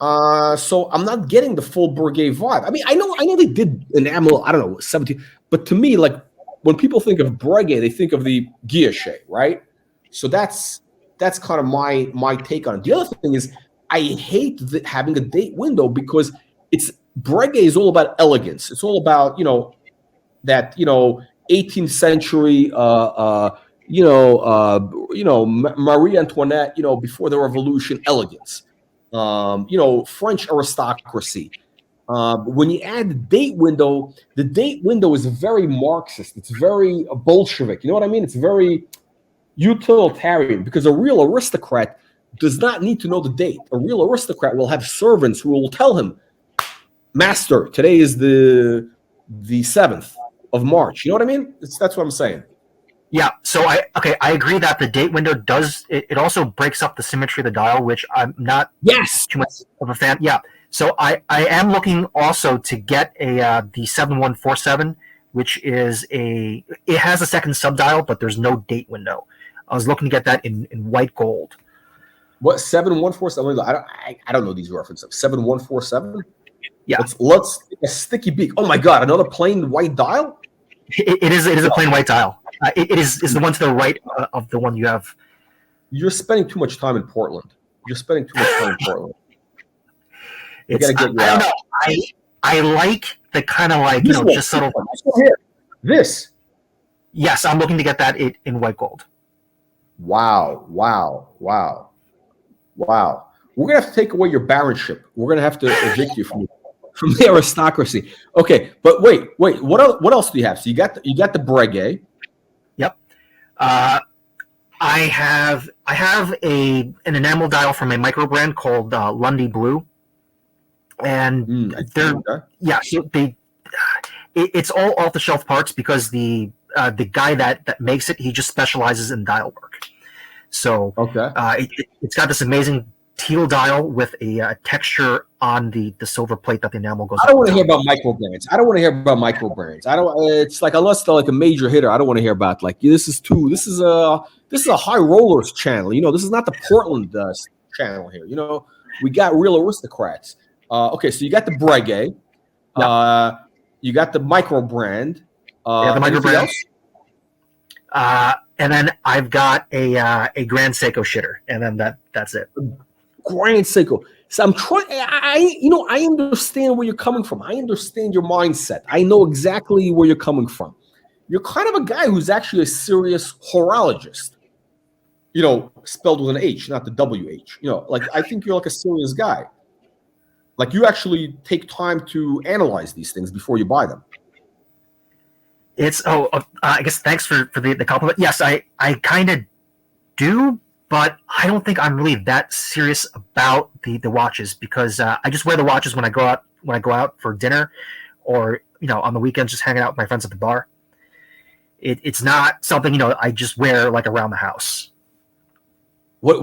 So I'm not getting the full Breguet vibe. I know they did enamel, I don't know, 17, but to me, like when people think of Breguet, they think of the guilloche, right? So that's kind of my take on it. The other thing is, I hate having a date window, because Breguet is all about elegance. It's all about, that 18th century Marie Antoinette, before the revolution, elegance, French aristocracy. When you add the date window is very Marxist. It's very Bolshevik. You know what I mean? It's very utilitarian because a real aristocrat does not need to know the date. A real aristocrat will have servants who will tell him, "Master, today is the 7th of March." You know what I mean? That's what I'm saying. Yeah, so I agree that the date window does it also breaks up the symmetry of the dial, which I'm not too much of a fan. Yeah, so I am looking also to get the 7147, which is it has a second subdial, but there's no date window. I was looking to get that in white gold. What 7147? I don't know these references. 7147. Yeah, let's a sticky beak. Oh my God, another plain white dial. It is a plain white dial. It is the one to the right of the one you have. You're spending too much time in Portland. You gotta get I don't know. I like the kind of like just subtle. This. Yes, I'm looking to get that in white gold. Wow. We're gonna have to take away your baronship. We're gonna have to evict you from the aristocracy. Okay, but wait. What else do you have? So you got the Breguet. Yep. I have an enamel dial from a micro brand called Lundy Blue, and so it's all off the shelf parts because the guy that makes it, he just specializes in dial work. So it's got this amazing teal dial with a texture on the silver plate that the enamel goes. I don't want to hear about micro brands. It's like unless they're like a major hitter, I don't want to hear about like this is a high rollers channel. This is not the Portland channel here. We got real aristocrats. Okay, so you got the Breguet. You got the micro brand. The micro brand. And then I've got a Grand Seiko shitter, and then that's it. Grand Seiko. So I'm trying. I understand where you're coming from. I understand your mindset. I know exactly where you're coming from. You're kind of a guy who's actually a serious horologist. Spelled with an H, not the WH. Like I think you're like a serious guy. Like you actually take time to analyze these things before you buy them. I guess thanks for the compliment. Yes, I kind of do, but I don't think I'm really that serious about the watches because I just wear the watches when I go out for dinner, or on the weekends just hanging out with my friends at the bar. It's not something I just wear like around the house. What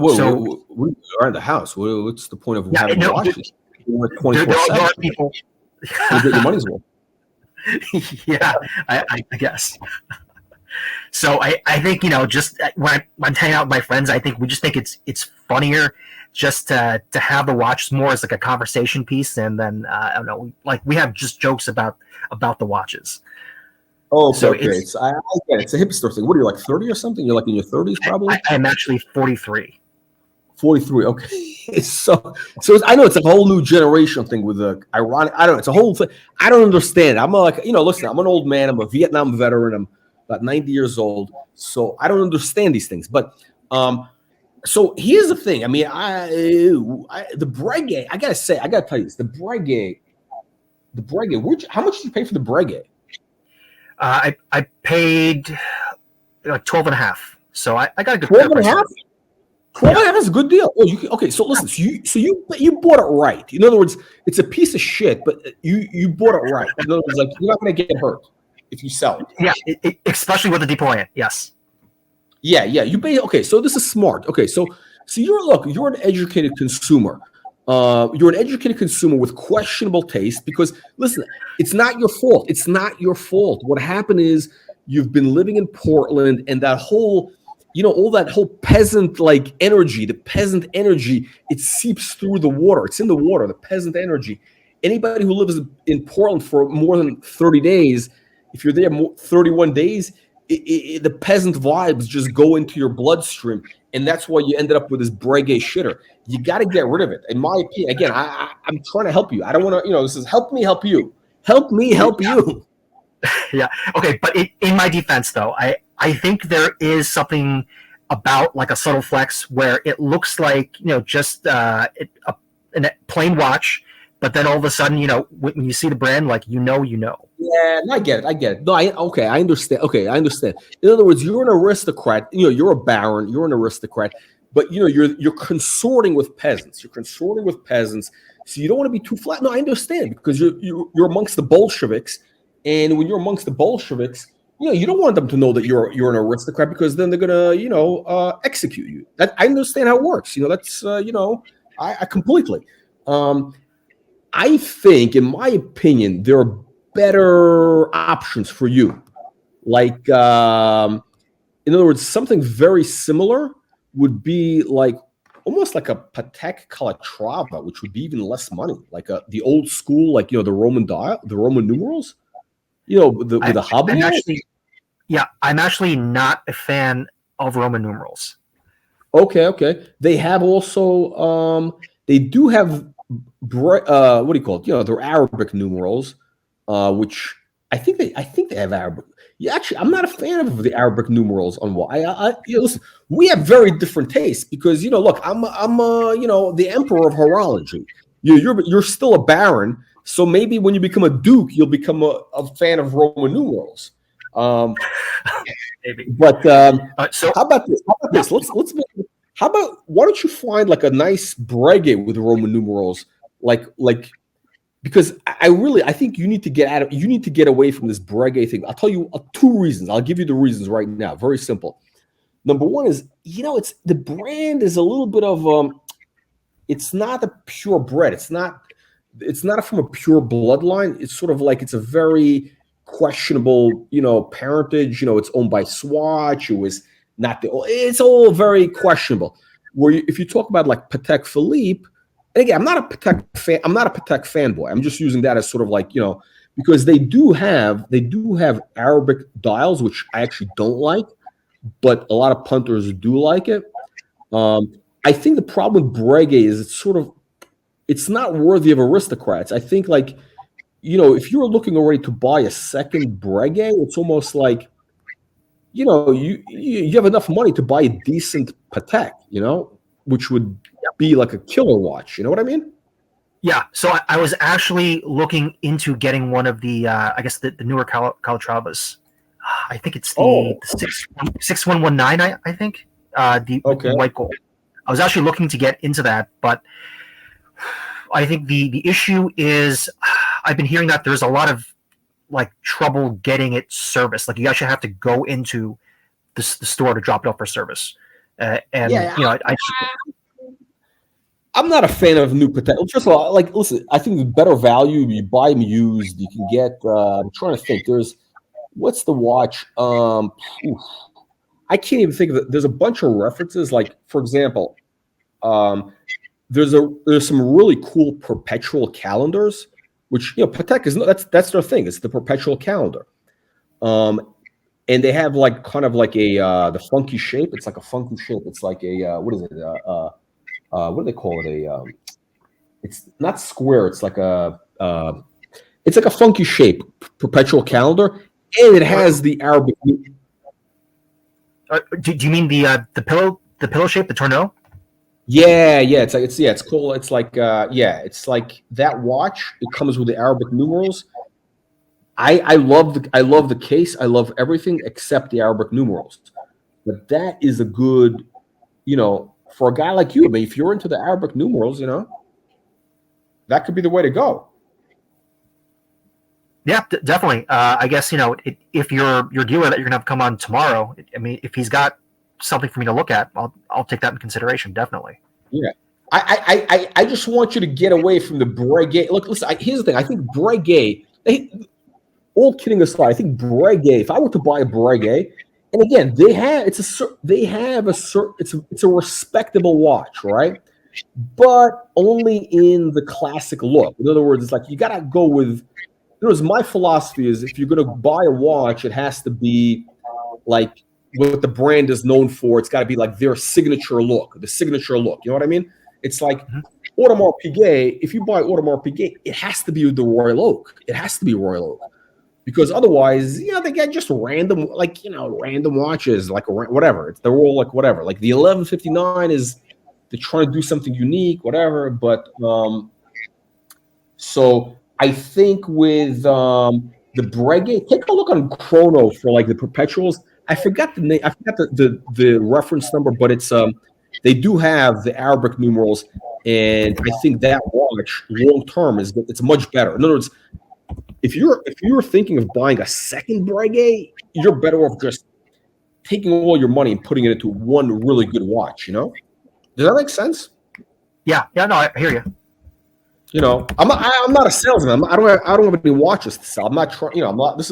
around the house? What's the point of having watches? There are people. You get your money's worth. Yeah, I guess. So I think just when I'm hanging out with my friends, I think we just think it's funnier just to have the watch more as like a conversation piece, and then I don't know, like we have just jokes about the watches. Oh, okay. So it's I get it. It's a hipster thing. What are you, like 30 or something? You're like in your 30s, probably. I'm actually 43. 43. Okay. So I know it's a whole new generation thing with the ironic. I don't know. It's a whole thing. I don't understand. I'm like, listen, I'm an old man. I'm a Vietnam veteran. I'm about 90 years old. So I don't understand these things. But so here's the thing. I mean, the Breguet, I got to tell you this. The Breguet, how much did you pay for the Breguet? I paid like 12 and a half. So I got a good 12 and a half? 12 and a half is a good deal. Okay, so listen, so you bought it right. In other words, it's a piece of shit, but you bought it right. In other words, like you're not going to get hurt if you sell it. Yeah, especially with the deployment. Yes. Yeah. You pay. Okay, so this is smart. Okay, so you're an educated consumer. You're an educated consumer with questionable taste because listen, it's not your fault. It's not your fault. What happened is you've been living in Portland, and that whole all that whole peasant like energy, the peasant energy, it seeps through the water. It's in the water, the peasant energy. Anybody who lives in Portland for more than 30 days, if you're there 31 days, the peasant vibes just go into your bloodstream. And that's why you ended up with this Breguet shitter. You got to get rid of it. In my opinion, again, I'm trying to help you. I don't want to, this is help me help you. Help me help you. Yeah. Okay. But in my defense, though, I think there is something about like a subtle flex where it looks like, just a plain watch, but then all of a sudden, when you see the brand, like you know. Yeah, I get it. No, I understand. Okay, I understand. In other words, you're an aristocrat. You're a baron. You're an aristocrat, but you're consorting with peasants. You're consorting with peasants, so you don't want to be too flat. No, I understand because you're amongst the Bolsheviks, and when you're amongst the Bolsheviks, you don't want them to know that you're an aristocrat because then they're gonna execute you. I understand how it works. That's I completely. I think, in my opinion, there are better options for you. Like, in other words, something very similar would be like almost like a Patek Calatrava, which would be even less money, like the old school, like the Roman numerals, with the habanero. I'm actually not a fan of Roman numerals. Okay. They have also they do have what do you call it? They're Arabic numerals, which I think they have Arabic. Yeah, actually, I'm not a fan of the Arabic numerals on what listen. We have very different tastes because look, I'm the emperor of horology. You're still a baron, so maybe when you become a duke, you'll become a fan of Roman numerals. Maybe. But so how about this? Let's make. How about why don't you find like a nice Baguette with Roman numerals, like because I think you need to get away from this Baguette thing. I'll tell you 2 reasons. I'll give you the reasons right now. Very simple. Number one is it's the brand is a little bit of it's not a purebred. It's not from a pure bloodline. It's sort of like it's a very questionable parentage. It's owned by Swatch. It was not it's all very questionable. If you talk about like Patek Philippe, and again, I'm not a Patek fanboy. I'm just using that as sort of like because they do have Arabic dials, which I actually don't like, but a lot of punters do like it. I think the problem with Baguette is it's not worthy of aristocrats. I think like if you're looking already to buy a second Baguette, it's almost like you have enough money to buy a decent Patek, which would be like a killer watch. You know what I mean? Yeah. So I was actually looking into getting one of the, I guess the newer Calatravas. I think it's the 6119. I think the white gold. I was actually looking to get into that, but I think the issue is I've been hearing that there's a lot of like trouble getting it serviced. Like you actually have to go into the store to drop it off for service. I'm not a fan of new Patek. First of all, like listen, I think the better value you buy them used. You can get. I'm trying to think. What's the watch? I can't even think of it. There's a bunch of references. Like for example, there's some really cool perpetual calendars. Which Patek is that's their thing. It's the perpetual calendar, and they have like kind of like the funky shape. It's like a funky shape. It's like a what is it? What do they call it? It's not square. It's like a funky shape perpetual calendar, and it has the Arabic. Do you mean the pillow shape, the tonneau? Yeah. It's cool. It's like that watch. It comes with the Arabic numerals. I love the case. I love everything except the Arabic numerals. But that is a good, for a guy like you. I mean, if you're into the Arabic numerals, that could be the way to go. Yeah, definitely. I guess if your dealer that you're gonna have come on tomorrow, I mean, if he's got something for me to look at, I'll take that in consideration. Definitely. Yeah, I just want you to get away from the Baguette. Look, listen. Here's the thing. I think Baguette. All kidding aside, I think Baguette. If I were to buy a Baguette, and again, it's a respectable watch, right? But only in the classic look. In other words, it's like you gotta go with. My philosophy is if you're gonna buy a watch, it has to be like what the brand is known for. It's got to be like their signature look, the signature look. You know what I mean? It's like Audemars Piguet. If you buy Audemars Piguet, it has to be the Royal Oak. It has to be Royal Oak, because otherwise, they get just random, random watches, like whatever. They're all like whatever. Like the 1159 is they're trying to do something unique, whatever. But So I think with the Breguet, take a look on Chrono for like the perpetuals. I forgot the name. I forgot the reference number, but it's they do have the Arabic numerals, and I think that watch long term it's much better. In other words, if you're thinking of buying a second Breguet, you're better off just taking all your money and putting it into one really good watch. You know, does that make sense? Yeah, no, I hear you. You know, I'm not a salesman. I don't have any watches to sell. I'm not trying. You know, I'm not.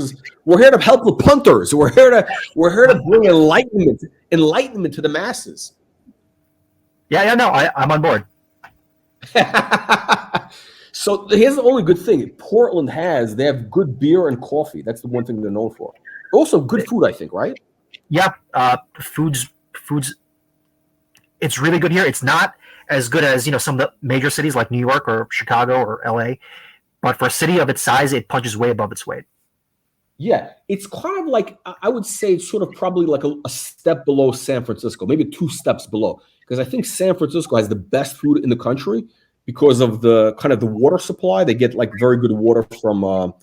We're here to help the punters. We're here to bring enlightenment to the masses. Yeah, no, I'm on board. So here's the only good thing Portland has. They have good beer and coffee. That's the one thing they're known for. Also, good food, I think, right? Yeah, foods. It's really good here. It's not as good as some of the major cities like New York or Chicago or LA, but for a city of its size, it punches way above its weight. Yeah, it's kind of like I would say it's sort of probably like a step below San Francisco, maybe 2 steps below, because I think San Francisco has the best food in the country because of the kind of the water supply. They get like very good water from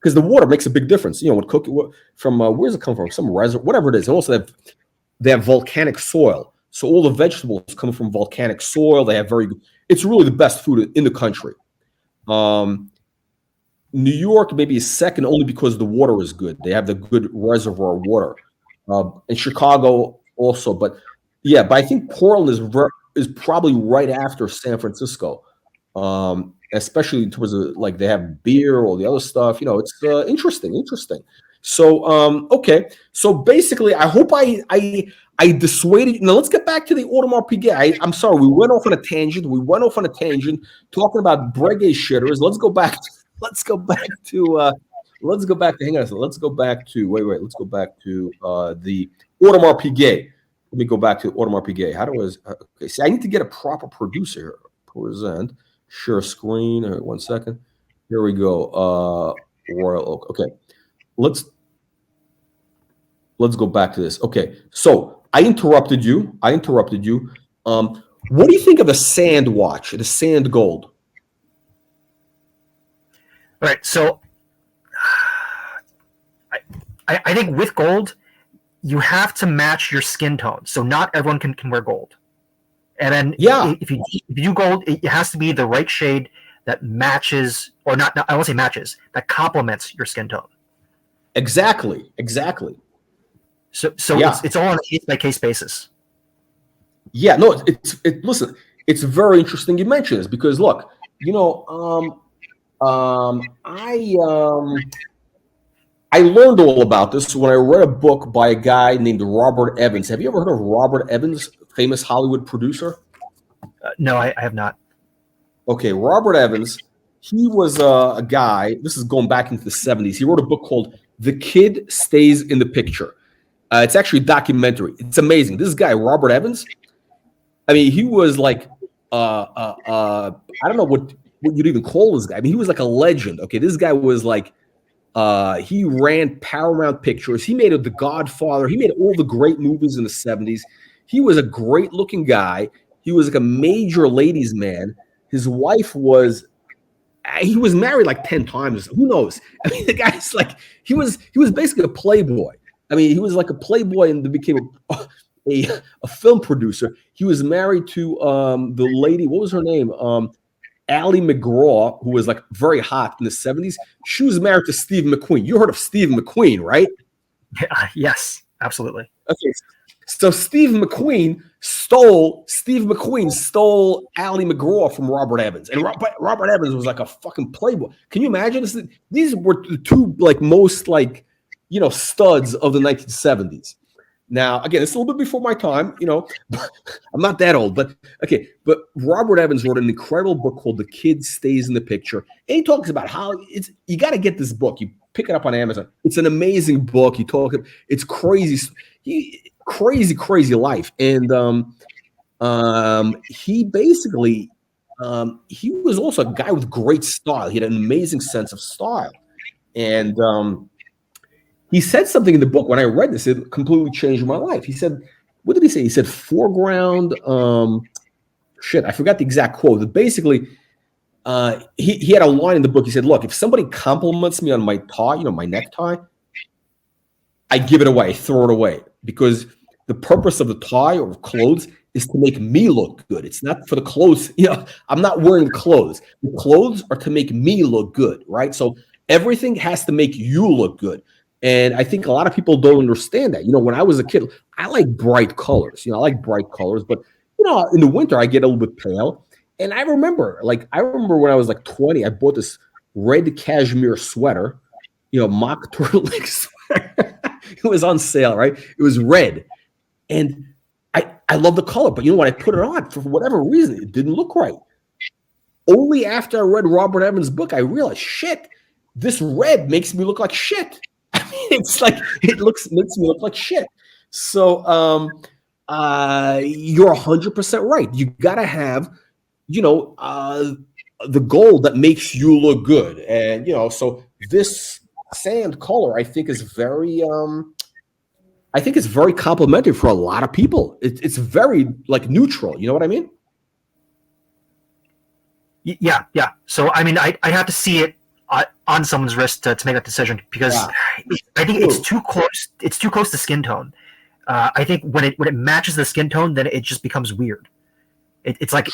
because the water makes a big difference. You know, when cooking from where does it come from? Some reservoir, whatever it is. And also they have volcanic soil. So all the vegetables come from volcanic soil. They have it's really the best food in the country. New York maybe is second only because the water is good. They have the good reservoir water. And Chicago also. But I think Portland is probably right after San Francisco. Especially towards like they have beer, all the other stuff. You know, it's interesting. So okay. So basically, I hope I dissuaded you. Now let's get back to the Audemars Piguet. I'm sorry, we went off on a tangent. Talking about Breguet shitters. Let's go back to hang on a second. Let's go back to the Audemars Piguet. Let me go back to Audemars Piguet. How do I okay, see I need to get a proper producer here. Present. Share screen. All right, 1 second. Here we go. Royal Oak. Okay. Let's go back to this. Okay. So I interrupted you. What do you think of the sand watch, the sand gold? All right. So I think with gold, you have to match your skin tone. So not everyone can wear gold. And then if you do gold, it has to be the right shade that matches, or not I won't say matches, that complements your skin tone. Exactly. So it's all on a case-by-case basis. Yeah, no, listen, it's very interesting you mention this because look, I learned all about this when I read a book by a guy named Robert Evans. Have you ever heard of Robert Evans, famous Hollywood producer? No, I have not. Okay, Robert Evans, he was a guy, this is going back into the 70s. He wrote a book called The Kid Stays in the Picture. It's actually a documentary. It's amazing. This guy, Robert Evans, I mean, he was like, I don't know what you'd even call this guy. I mean, he was like a legend. Okay, this guy was like, he ran Paramount Pictures. He made The Godfather. He made all the great movies in the 70s. He was a great-looking guy. He was like a major ladies' man. His wife he was married like 10 times. Who knows? I mean, the guy's like, he was basically a playboy. I mean, he was like a playboy and then became a film producer. He was married to the lady, what was her name? Ally McGraw, who was like very hot in the 70s. She was married to Steve McQueen. You heard of Steve McQueen, right? Yes, absolutely. Okay, so Steve McQueen stole Ally McGraw from Robert Evans, and Robert Evans was like a fucking playboy. Can you imagine this? These were the two like most like studs of the 1970s. Now, again, it's a little bit before my time, I'm not that old, but okay. But Robert Evans wrote an incredible book called The Kid Stays in the Picture. And he talks about how you got to get this book. You pick it up on Amazon. It's an amazing book. It's crazy. Crazy life. And he basically, he was also a guy with great style. He had an amazing sense of style. And, he said something in the book when I read this, it completely changed my life. He said, what did he say? He said foreground, I forgot the exact quote. But basically, he had a line in the book. He said, "Look, if somebody compliments me on my tie, my necktie, I give it away, I throw it away, because the purpose of the tie or clothes is to make me look good. It's not for the clothes. I'm not wearing the clothes. The clothes are to make me look good, right? So everything has to make you look good." And I think a lot of people don't understand that. When I was a kid, I like bright colors. I like bright colors, but in the winter I get a little bit pale. And I remember when I was like 20, I bought this red cashmere sweater, mock turtleneck sweater. It was on sale, right? It was red. And I love the color, but when I put it on, for whatever reason, it didn't look right. Only after I read Robert Evans' book, I realized, shit, this red makes me look like shit. I mean, it's like makes me look like shit. So you're 100% right. You got to have, the gold that makes you look good. And so this sand color, I think, is very it's very complimentary for a lot of people. It's very like neutral. You know what I mean? Yeah. So I mean, I have to see it on someone's wrist to make that decision, because I think it's too close. It's too close to skin tone. I think when it matches the skin tone, then it just becomes weird. It's like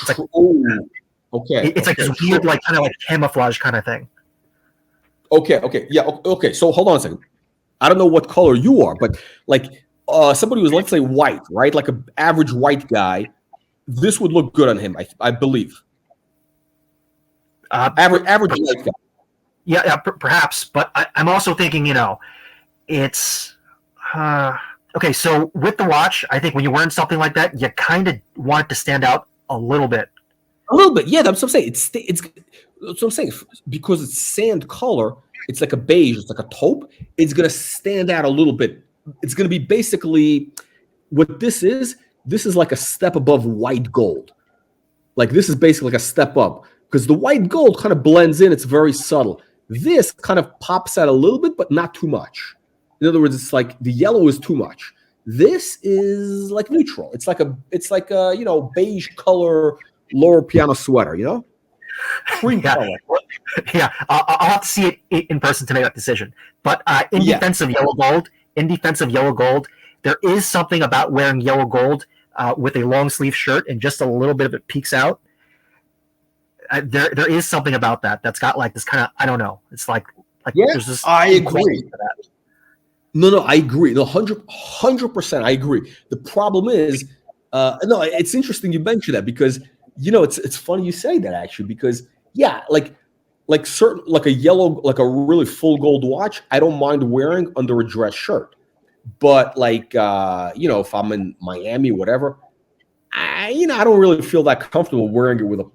okay. It's like this weird, like kind of like camouflage kind of thing. Okay. Yeah. Okay. So hold on a second. I don't know what color you are, but like somebody who's, let's say, white, right? Like an average white guy, this would look good on him, I believe. Average white guy. Yeah, perhaps. But I'm also thinking, it's okay. So with the watch, I think when you're wearing something like that, you kind of want it to stand out a little bit. A little bit, yeah. That's what I'm saying. It's that's what I'm saying, because it's sand color. It's like a beige. It's like a taupe. It's gonna stand out a little bit. It's gonna be basically what this is. This is like a step above white gold. Like this is basically like a step up, because the white gold kind of blends in. It's very subtle. This kind of pops out a little bit, but not too much. In other words, it's like the yellow is too much. This is like neutral. It's like a beige color lower piano sweater, cream color. Yeah, I'll have to see it in person to make that decision. But in defense of yellow gold, there is something about wearing yellow gold with a long sleeve shirt and just a little bit of it peeks out. There is something about that's got like this kind of, I don't know. It's like there's this. I agree. No, I agree. No, 100%. I agree. The problem is, no, it's interesting you mentioned that, because it's funny you say that, actually, because like certain, like a yellow, like a really full gold watch, I don't mind wearing under a dress shirt. But like if I'm in Miami, whatever, I don't really feel that comfortable wearing it with a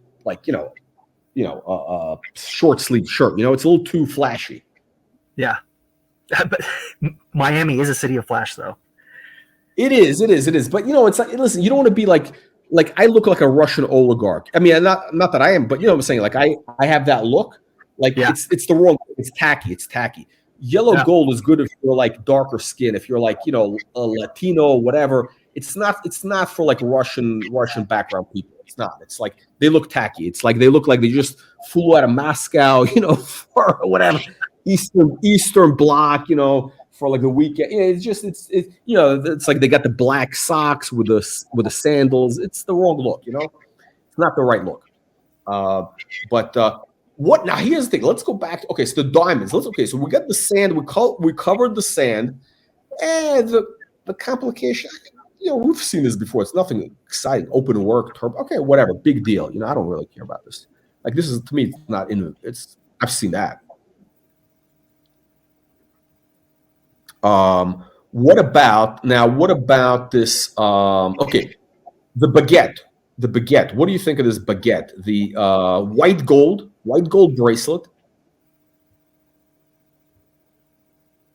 short sleeve shirt. It's a little too flashy. Yeah. But Miami is a city of flash, though. It is. But it's like, listen, you don't want to be like I look like a Russian oligarch. I mean, not that I am, but what I'm saying. Like I have that look. Like it's the wrong. It's tacky. Yellow gold is good if you're like darker skin. If you're like a Latino or whatever. It's not for like Russian background people. It's not. It's like they look tacky. It's like they look like they just flew out of Moscow, for whatever. Eastern Bloc, for like the weekend. It's like they got the black socks with the sandals. It's the wrong look, It's not the right look. But what now? Here's the thing. Let's go back. Okay, so the diamonds. So we got the sand. We covered the sand, and the complication. We've seen this before. It's nothing exciting. Open work, okay, whatever. Big deal. I don't really care about this. Like this is, to me, it's not in. I've seen that. What about this? Okay, the baguette. What do you think of this baguette? The white gold bracelet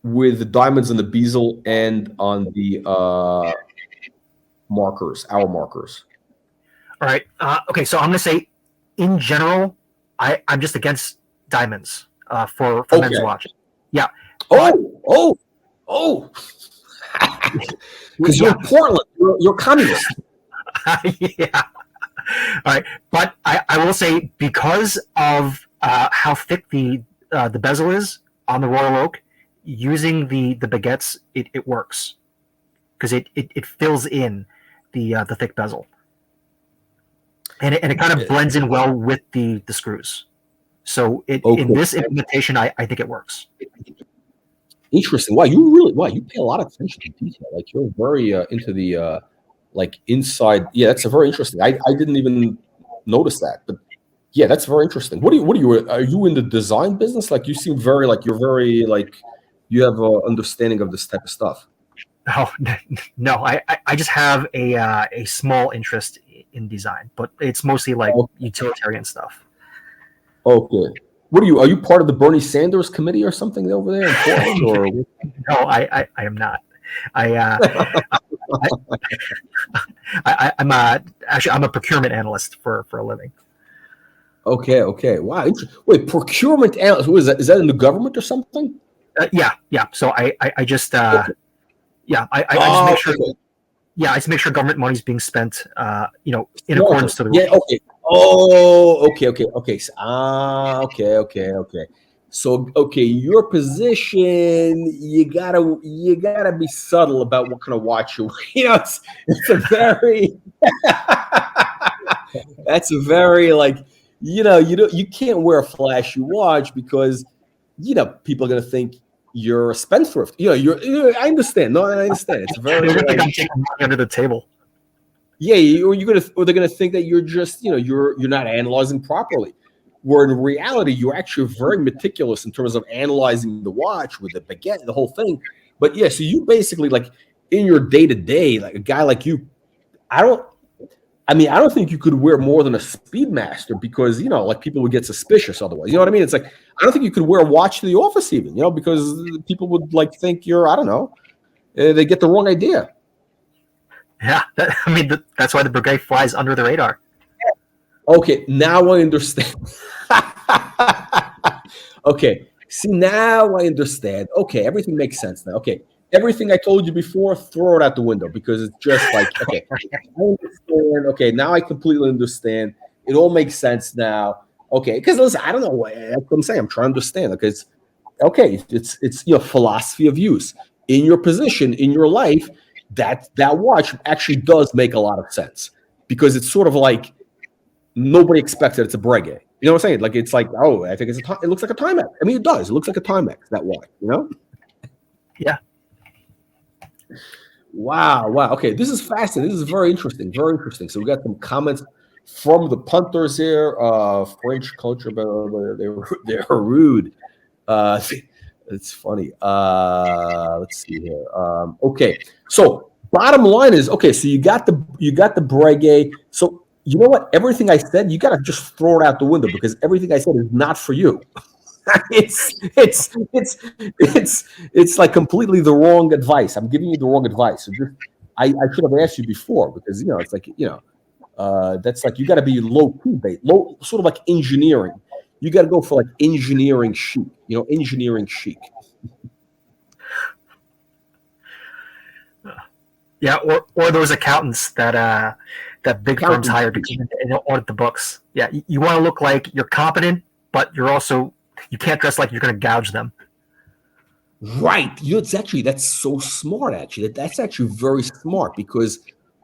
with the diamonds and the bezel and on the markers, our markers. All right. Okay, so I'm going to say, in general, I'm just against diamonds for men's watches. Yeah. Oh, because you're in Portland. You're communist. Yeah. right, but I will say because of how thick the bezel is on the Royal Oak, using the baguettes, it works because it fills in the thick bezel, and it kind of blends in well with the screws. So in this implementation, I think it works. Interesting. Wow, you pay a lot of attention to detail. Like you're very into the like inside. Yeah, that's a very interesting. I didn't even notice that, but yeah, that's very interesting. What are you? Are you in the design business? Like you seem very like you're very like you have an understanding of this type of stuff. Oh no, I just have a small interest in design, but it's mostly like utilitarian stuff. Okay. What are you? Are you part of the Bernie Sanders committee or something over there in Portland? Or no, I am not. I'm a procurement analyst for a living. Okay. Wow. Wait, procurement analyst. What is that? Is that in the government or something? Yeah. So I just I just make sure. Okay. Yeah, I just make sure government money is being spent, in accordance to the rules. Yeah. Okay. Oh. Okay. Okay. So, your position, you gotta be subtle about what kind of watch you. It's a very. That's a very like, you can't wear a flashy watch because, people are gonna think you're a spendthrift. I understand. No, I understand. It's very. I'm taking money under the table. Yeah, or they're gonna think that you're just, you're not analyzing properly. Where in reality, you're actually very meticulous in terms of analyzing the watch with the baguette, the whole thing. But yeah, so you basically like in your day to day, like a guy like you, I don't think you could wear more than a Speedmaster because like people would get suspicious otherwise. You know what I mean? It's like I don't think you could wear a watch to the office even, because people would like think you're they get the wrong idea. Yeah, that's why the Baguette flies under the radar. Okay, now I understand. Okay, see, now I understand. Okay, everything makes sense now. Okay, everything I told you before, throw it out the window because it's just like, okay, I understand. Okay, now I completely understand. It all makes sense now. Okay, because listen, I don't know what I'm saying. I'm trying to understand. Okay, it's philosophy of use in your position in your life. That watch actually does make a lot of sense because it's sort of like. Nobody expected it's a Breguet. You know what I'm saying? Like it's like, oh, I think it looks like a Timex. I mean, it does. It looks like a Timex, that watch, Yeah. Wow. Okay, this is fascinating. This is very interesting. Very interesting. So we got some comments from the punters here. French culture, but they're rude. It's funny. Let's see here. Okay. So bottom line is, okay, so you got the Breguet. So you know what? Everything I said, you got to just throw it out the window because everything I said is not for you. It's like completely the wrong advice. I'm giving you the wrong advice. So I should have asked you before because it's like that's like you got to be low sort of like engineering. You got to go for like engineering chic. Engineering chic. Yeah, or those accountants that big firms hire to come and audit the books. Yeah, you want to look like you're competent, but you can't dress like you're going to gouge them. Right. That's so smart. Actually, that's actually very smart because,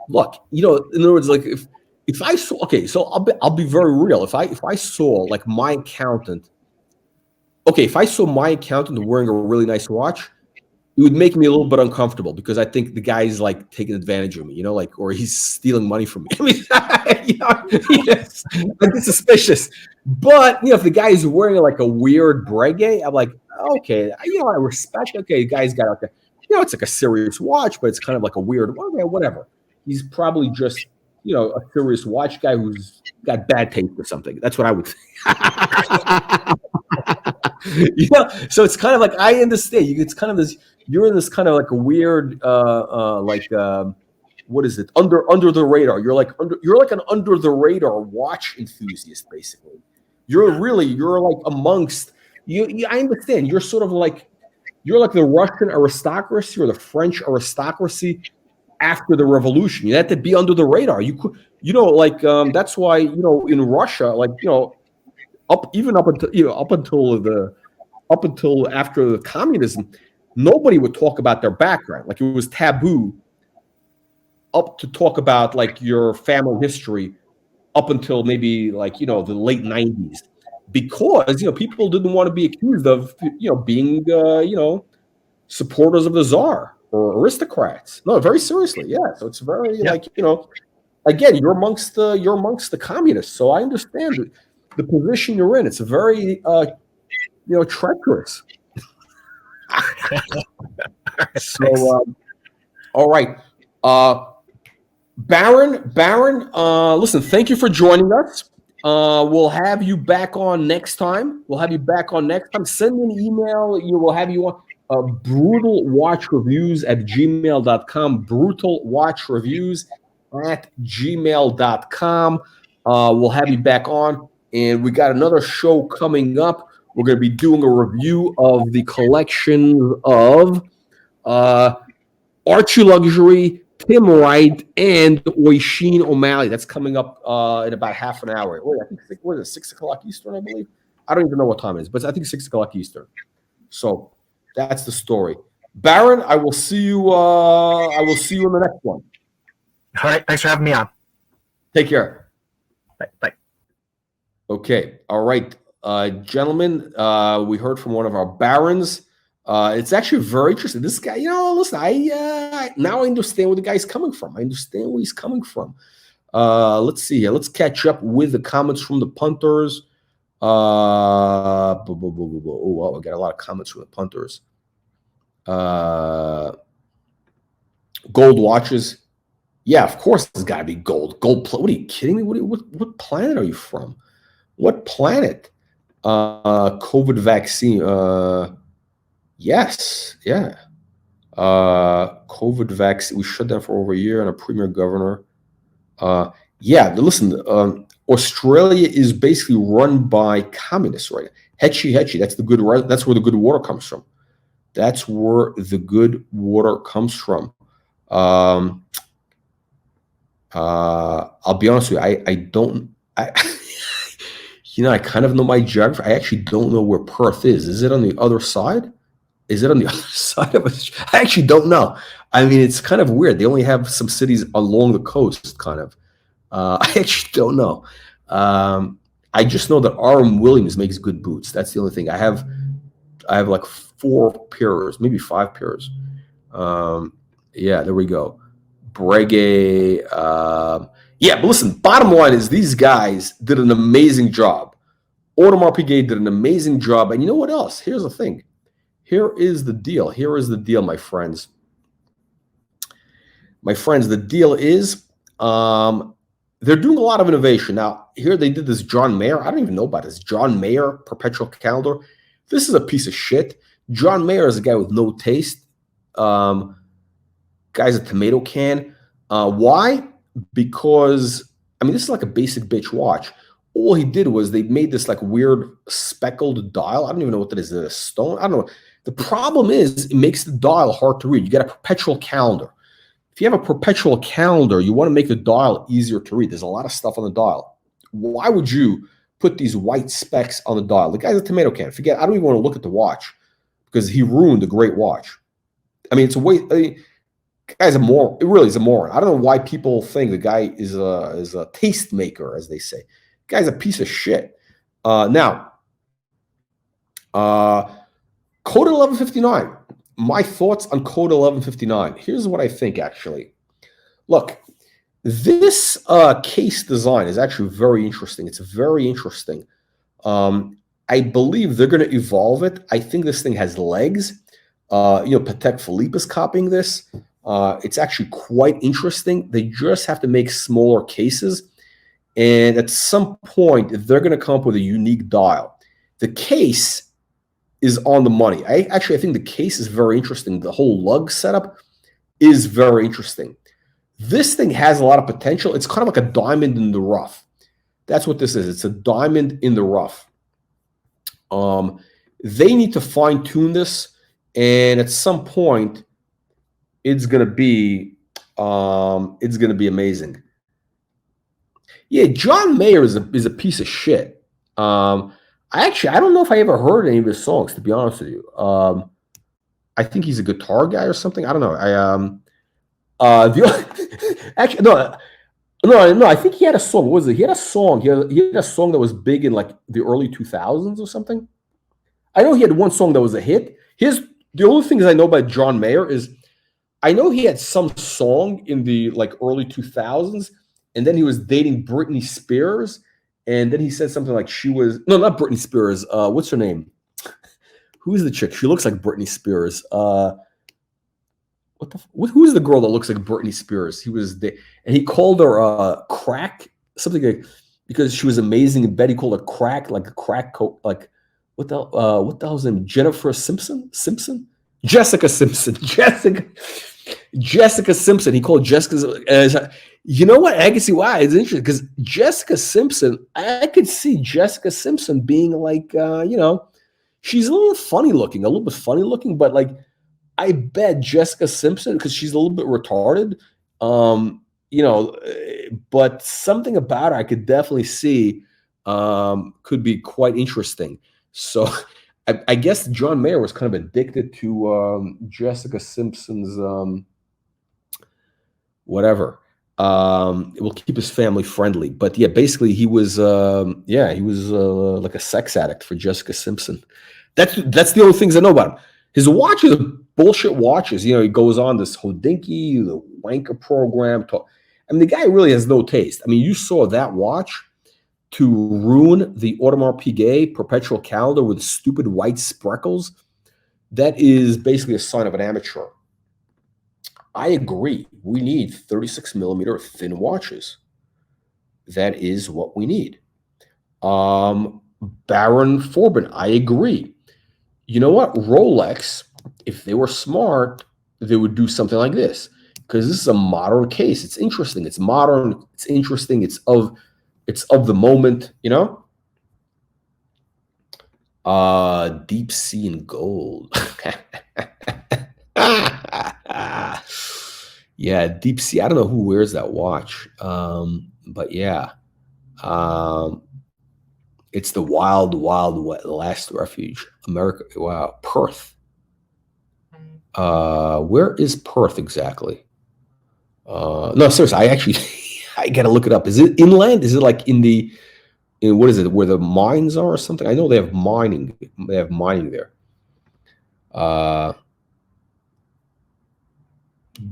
look, in other words, like if I saw, so I'll be very real. If I saw like my accountant, if I saw my accountant wearing a really nice watch, it would make me a little bit uncomfortable because I think the guy's like taking advantage of me, or he's stealing money from me. I mean, I'd be suspicious. But if the guy is wearing like a weird Breguet, I'm like, okay, I respect. Okay, the guy's got it's like a serious watch, but it's kind of like a weird whatever. He's probably just a serious watch guy who's got bad taste or something. That's what I would think. So it's kind of like I understand. It's kind of this. You're in this kind of like a weird, what is it? Under the radar. You're like an under the radar watch enthusiast, basically. You're like amongst you. I understand. You're sort of like you're like the Russian aristocracy or the French aristocracy after the revolution. You had to be under the radar. You could, like that's why in Russia, like up until after the communism, nobody would talk about their background. Like it was taboo up to talk about like your family history up until maybe like the late 90s, because people didn't want to be accused of being supporters of the czar or aristocrats. No, very seriously, yeah. So it's very like again, you're amongst the communists. So I understand the position you're in. It's very treacherous. So all right, Baron, listen, thank you for joining us. We'll have you back on next time. Send me an email. We'll have you on brutalwatchreviews@gmail.com. brutalwatchreviews@gmail.com. We'll have you back on. And we got another show coming up. We're going to be doing a review of the collection of Archie Luxury, Tim Wright, and Oisin O'Malley. That's coming up in about half an hour. Wait, I think what is it, 6 o'clock Eastern, I believe? I don't even know what time it is, but I think 6 o'clock Eastern. So that's the story. Baron, I will see you in the next one. All right. Thanks for having me on. Take care. Bye. Okay. All right. Gentlemen, we heard from one of our barons. It's actually very interesting. This guy, listen, I now understand where the guy's coming from. I understand where he's coming from. Let's see here. Let's catch up with the comments from the punters. Oh, wow, I got a lot of comments from the punters. Gold watches. Yeah, of course it's got to be gold. Gold. What are you kidding me? What planet are you from? What planet? COVID vaccine. Yes, yeah. COVID vaccine. We shut down for over a year, and a premier governor. Yeah, listen. Australia is basically run by communists, right? Hetchy. That's the good. That's where the good water comes from. I'll be honest with you. I don't. I kind of know my geography. I actually don't know where Perth is. Is it on the other side? Of it? I actually don't know. I mean, it's kind of weird. They only have some cities along the coast, kind of. I actually don't know. I just know that R.M. Williams makes good boots. That's the only thing. I have like 4 pairs, maybe 5 pairs. Yeah, there we go. Breguet. Yeah, but listen, bottom line is these guys did an amazing job. Audemars Piguet did an amazing job. And you know what else? Here's the thing. Here is the deal, my friends. The deal is they're doing a lot of innovation. Now, here they did this John Mayer. I don't even know about this. John Mayer perpetual calendar. This is a piece of shit. John Mayer is a guy with no taste. Guy's a tomato can. Why? Because, I mean, this is like a basic bitch watch. All he did was they made this like weird speckled dial. I don't even know what that is. Is it a stone? I don't know. The problem is it makes the dial hard to read. You get a perpetual calendar. If you have a perpetual calendar, you want to make the dial easier to read. There's a lot of stuff on the dial. Why would you put these white specks on the dial? The guy's a tomato can. Forget, I don't even want to look at the watch because he ruined a great watch. I mean, it's a way. The guy's a moron. It really is a moron. I don't know why people think the guy is a taste maker, as they say. The guy's a piece of shit. Now, Code 1159. My thoughts on Code 1159. Here's what I think, actually. Look, this case design is actually very interesting. It's very interesting. I believe they're going to evolve it. I think this thing has legs. Patek Philippe is copying this. It's actually quite interesting. They just have to make smaller cases. And at some point, they're going to come up with a unique dial. The case is on the money. I think the case is very interesting. The whole lug setup is very interesting. This thing has a lot of potential. It's kind of like a diamond in the rough. That's what this is. It's a diamond in the rough. They need to fine-tune this, and at some point, it's going to be It's going to be amazing. Yeah, John Mayer is a piece of shit. I don't know if I ever heard any of his songs, to be honest with you. I think he's a guitar guy or something. I don't know. Actually, no. I think he had a song. What was it? He had a song. He had a song that was big in like the early 2000s or something. I know he had one song that was a hit. The only things I know about John Mayer is I know he had some song in the like early 2000s, and then he was dating Britney Spears, and then he said something like she was not Britney Spears. What's her name? Who's the chick? She looks like Britney Spears. Who's the girl that looks like Britney Spears? And he called her crack, something like, because she was amazing in bed. He called her crack, like a crack coat, like what the hell's her name? Jennifer Simpson? Jessica Simpson. Jessica Simpson. He called Jessica. You know what? I can see why. It's interesting because Jessica Simpson, I could see Jessica Simpson being like, she's a little bit funny looking, but like, I bet Jessica Simpson, because she's a little bit retarded, but something about her I could definitely see could be quite interesting. So I guess John Mayer was kind of addicted to Jessica Simpson's whatever. It will keep his family friendly. But yeah, basically he was like a sex addict for Jessica Simpson. That's the only things I know about him. His watches are bullshit watches. He goes on this Hodinkee, the wanker program. The guy really has no taste. You saw that watch to ruin the Audemars Piguet perpetual calendar with stupid white spreckles. That is basically a sign of an amateur. I agree. We need 36 millimeter thin watches. That is what we need. Baron Forbin, I agree. You know what? Rolex, if they were smart, they would do something like this, because this is a modern case. It's interesting. It's modern. It's interesting. It's of the moment, Deep sea and gold. Yeah, deep sea. I don't know who wears that watch, but yeah, it's the wild last refuge. America. Wow, Perth. Where is Perth exactly? No, seriously, I gotta look it up. Is it inland? Is it like in what is it, where the mines are or something? I know they have mining. They have mining there.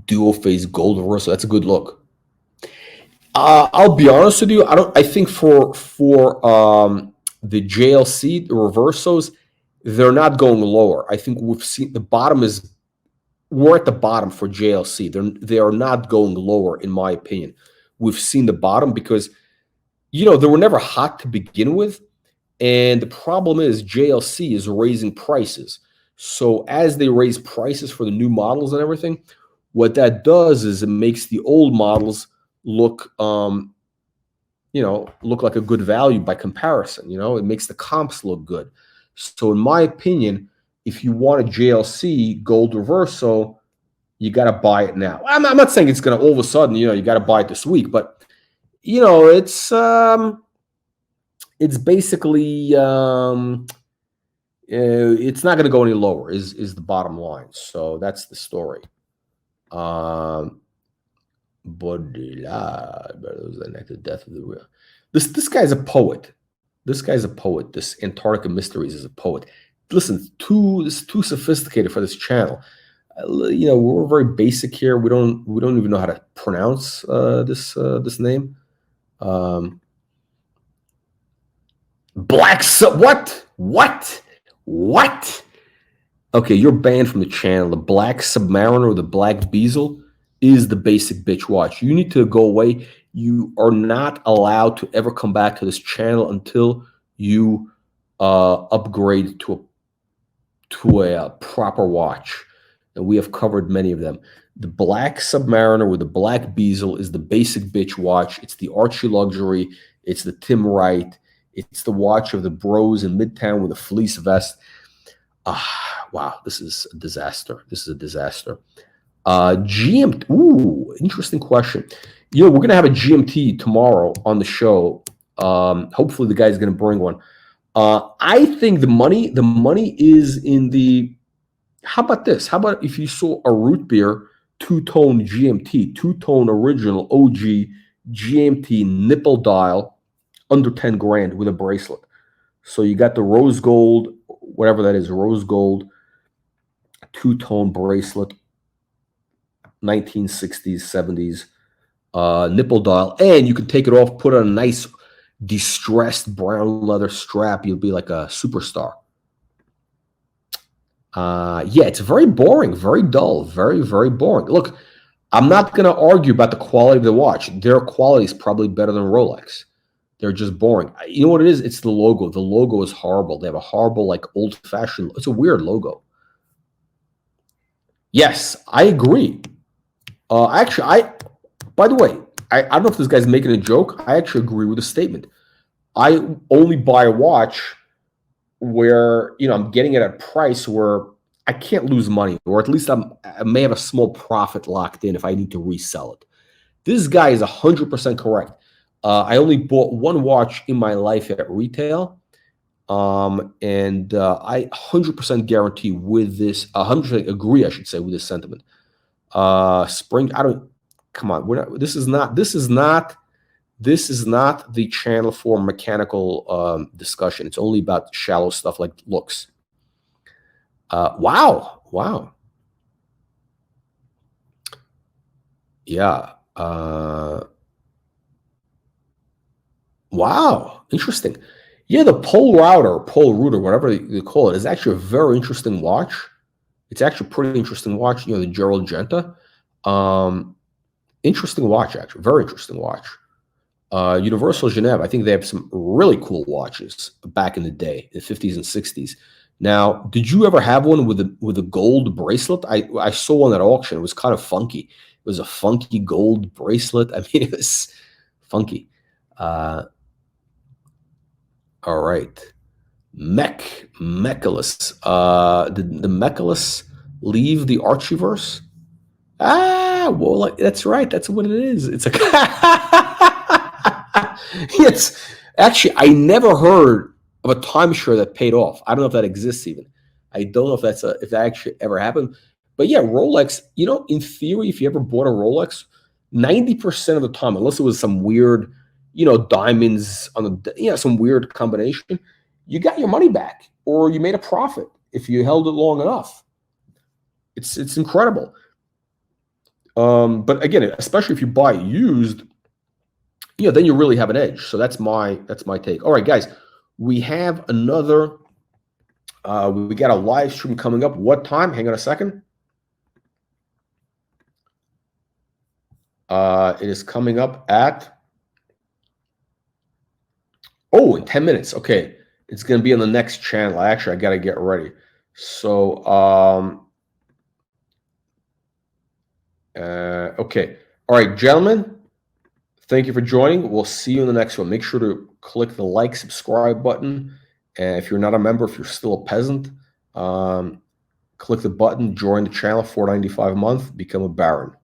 Dual phase gold reversal. That's a good look. I'll be honest with you. I think for the JLC, the reversals, they're not going lower. I think we've seen the bottom we're at the bottom for JLC. They are not going lower, in my opinion. We've seen the bottom because, they were never hot to begin with. And the problem is JLC is raising prices. So as they raise prices for the new models and everything, what that does is it makes the old models look, look like a good value by comparison. It makes the comps look good. So in my opinion, if you want a JLC gold reversal, you got to buy it now. I'm not saying it's going to all of a sudden, you got to buy it this week, but it's basically it's not going to go any lower. Is the bottom line. So that's the story. The death of the real. This guy's a poet. This Antarctica Mysteries is a poet. Listen, it's too sophisticated for this channel. We're very basic here. We don't even know how to pronounce this name. What? Okay, you're banned from the channel. The Black Submariner or the Black Bezel is the basic bitch watch. You need to go away. You are not allowed to ever come back to this channel until you upgrade to a proper watch. And we have covered many of them. The Black Submariner with the Black Bezel is the basic bitch watch. It's the Archie Luxury. It's the Tim Wright. It's the watch of the bros in Midtown with a fleece vest. Wow, this is a disaster. GMT. Ooh, interesting question. You know, we're gonna have a GMT tomorrow on the show. Hopefully, the guy's gonna bring one. I think the money is in the. How about this? How about if you saw a root beer two-tone GMT, two-tone original OG GMT nipple dial under 10 grand with a bracelet. So you got the rose gold, whatever that is, rose gold two-tone bracelet, 1960s, 70s, nipple dial, and you can take it off, put on a nice distressed brown leather strap. You'll be like a superstar. Yeah, it's very boring, very dull, very, very boring. Look, I'm not going to argue about the quality of the watch. Their quality is probably better than Rolex. They're just boring. You know what it is? It's the logo. The logo is horrible. They have a horrible, like, old-fashioned. It's a weird logo. Yes, I agree. Actually, by the way, I don't know if this guy's making a joke. I actually agree with the statement. I only buy a watch where, you know, I'm getting it at a price where I can't lose money, or at least I may have a small profit locked in if I need to resell it. This guy is 100% correct. I only bought one watch in my life at retail, and I 100% guarantee with this, 100% agree, I should say, with this sentiment. Spring, I don't. Come on, we're not. This is not the channel for mechanical discussion. It's only about shallow stuff like looks. Wow. Yeah. Wow. Interesting. Yeah, the pole router, whatever they call it, is actually a very interesting watch. It's actually a pretty interesting watch. You know, the Gerald Genta. Interesting watch, actually. Very interesting watch. Universal Genève, I think they have some really cool watches back in the day, in the 50s and 60s. Now, did you ever have one with a gold bracelet? I saw one at auction. It was kind of funky. It was a funky gold bracelet. I mean, it was funky. All right. Mechalus. Did the Mechalus leave the Archiverse? Well, like, that's right. That's what it is. It's a. It's actually, I never heard of a timeshare that paid off. I don't know if that exists even. I don't know if if that actually ever happened. But yeah, Rolex, you know, in theory, if you ever bought a Rolex, 90% of the time, unless it was some weird, you know, diamonds on the, you know, some weird combination, you got your money back or you made a profit if you held it long enough. It's incredible. But again, especially if you buy used, you know, then you really have an edge. So that's my take. All right, guys, we have another. We got a live stream coming up. What time? Hang on a second. It is coming up at. Oh, in 10 minutes. Okay, it's going to be on the next channel. I got to get ready. So, okay. All right, gentlemen. Thank you for joining. We'll see you in the next one. Make sure to click the like, subscribe button. And if you're not a member, if you're still a peasant, click the button, join the channel, $4.95 a month, become a baron.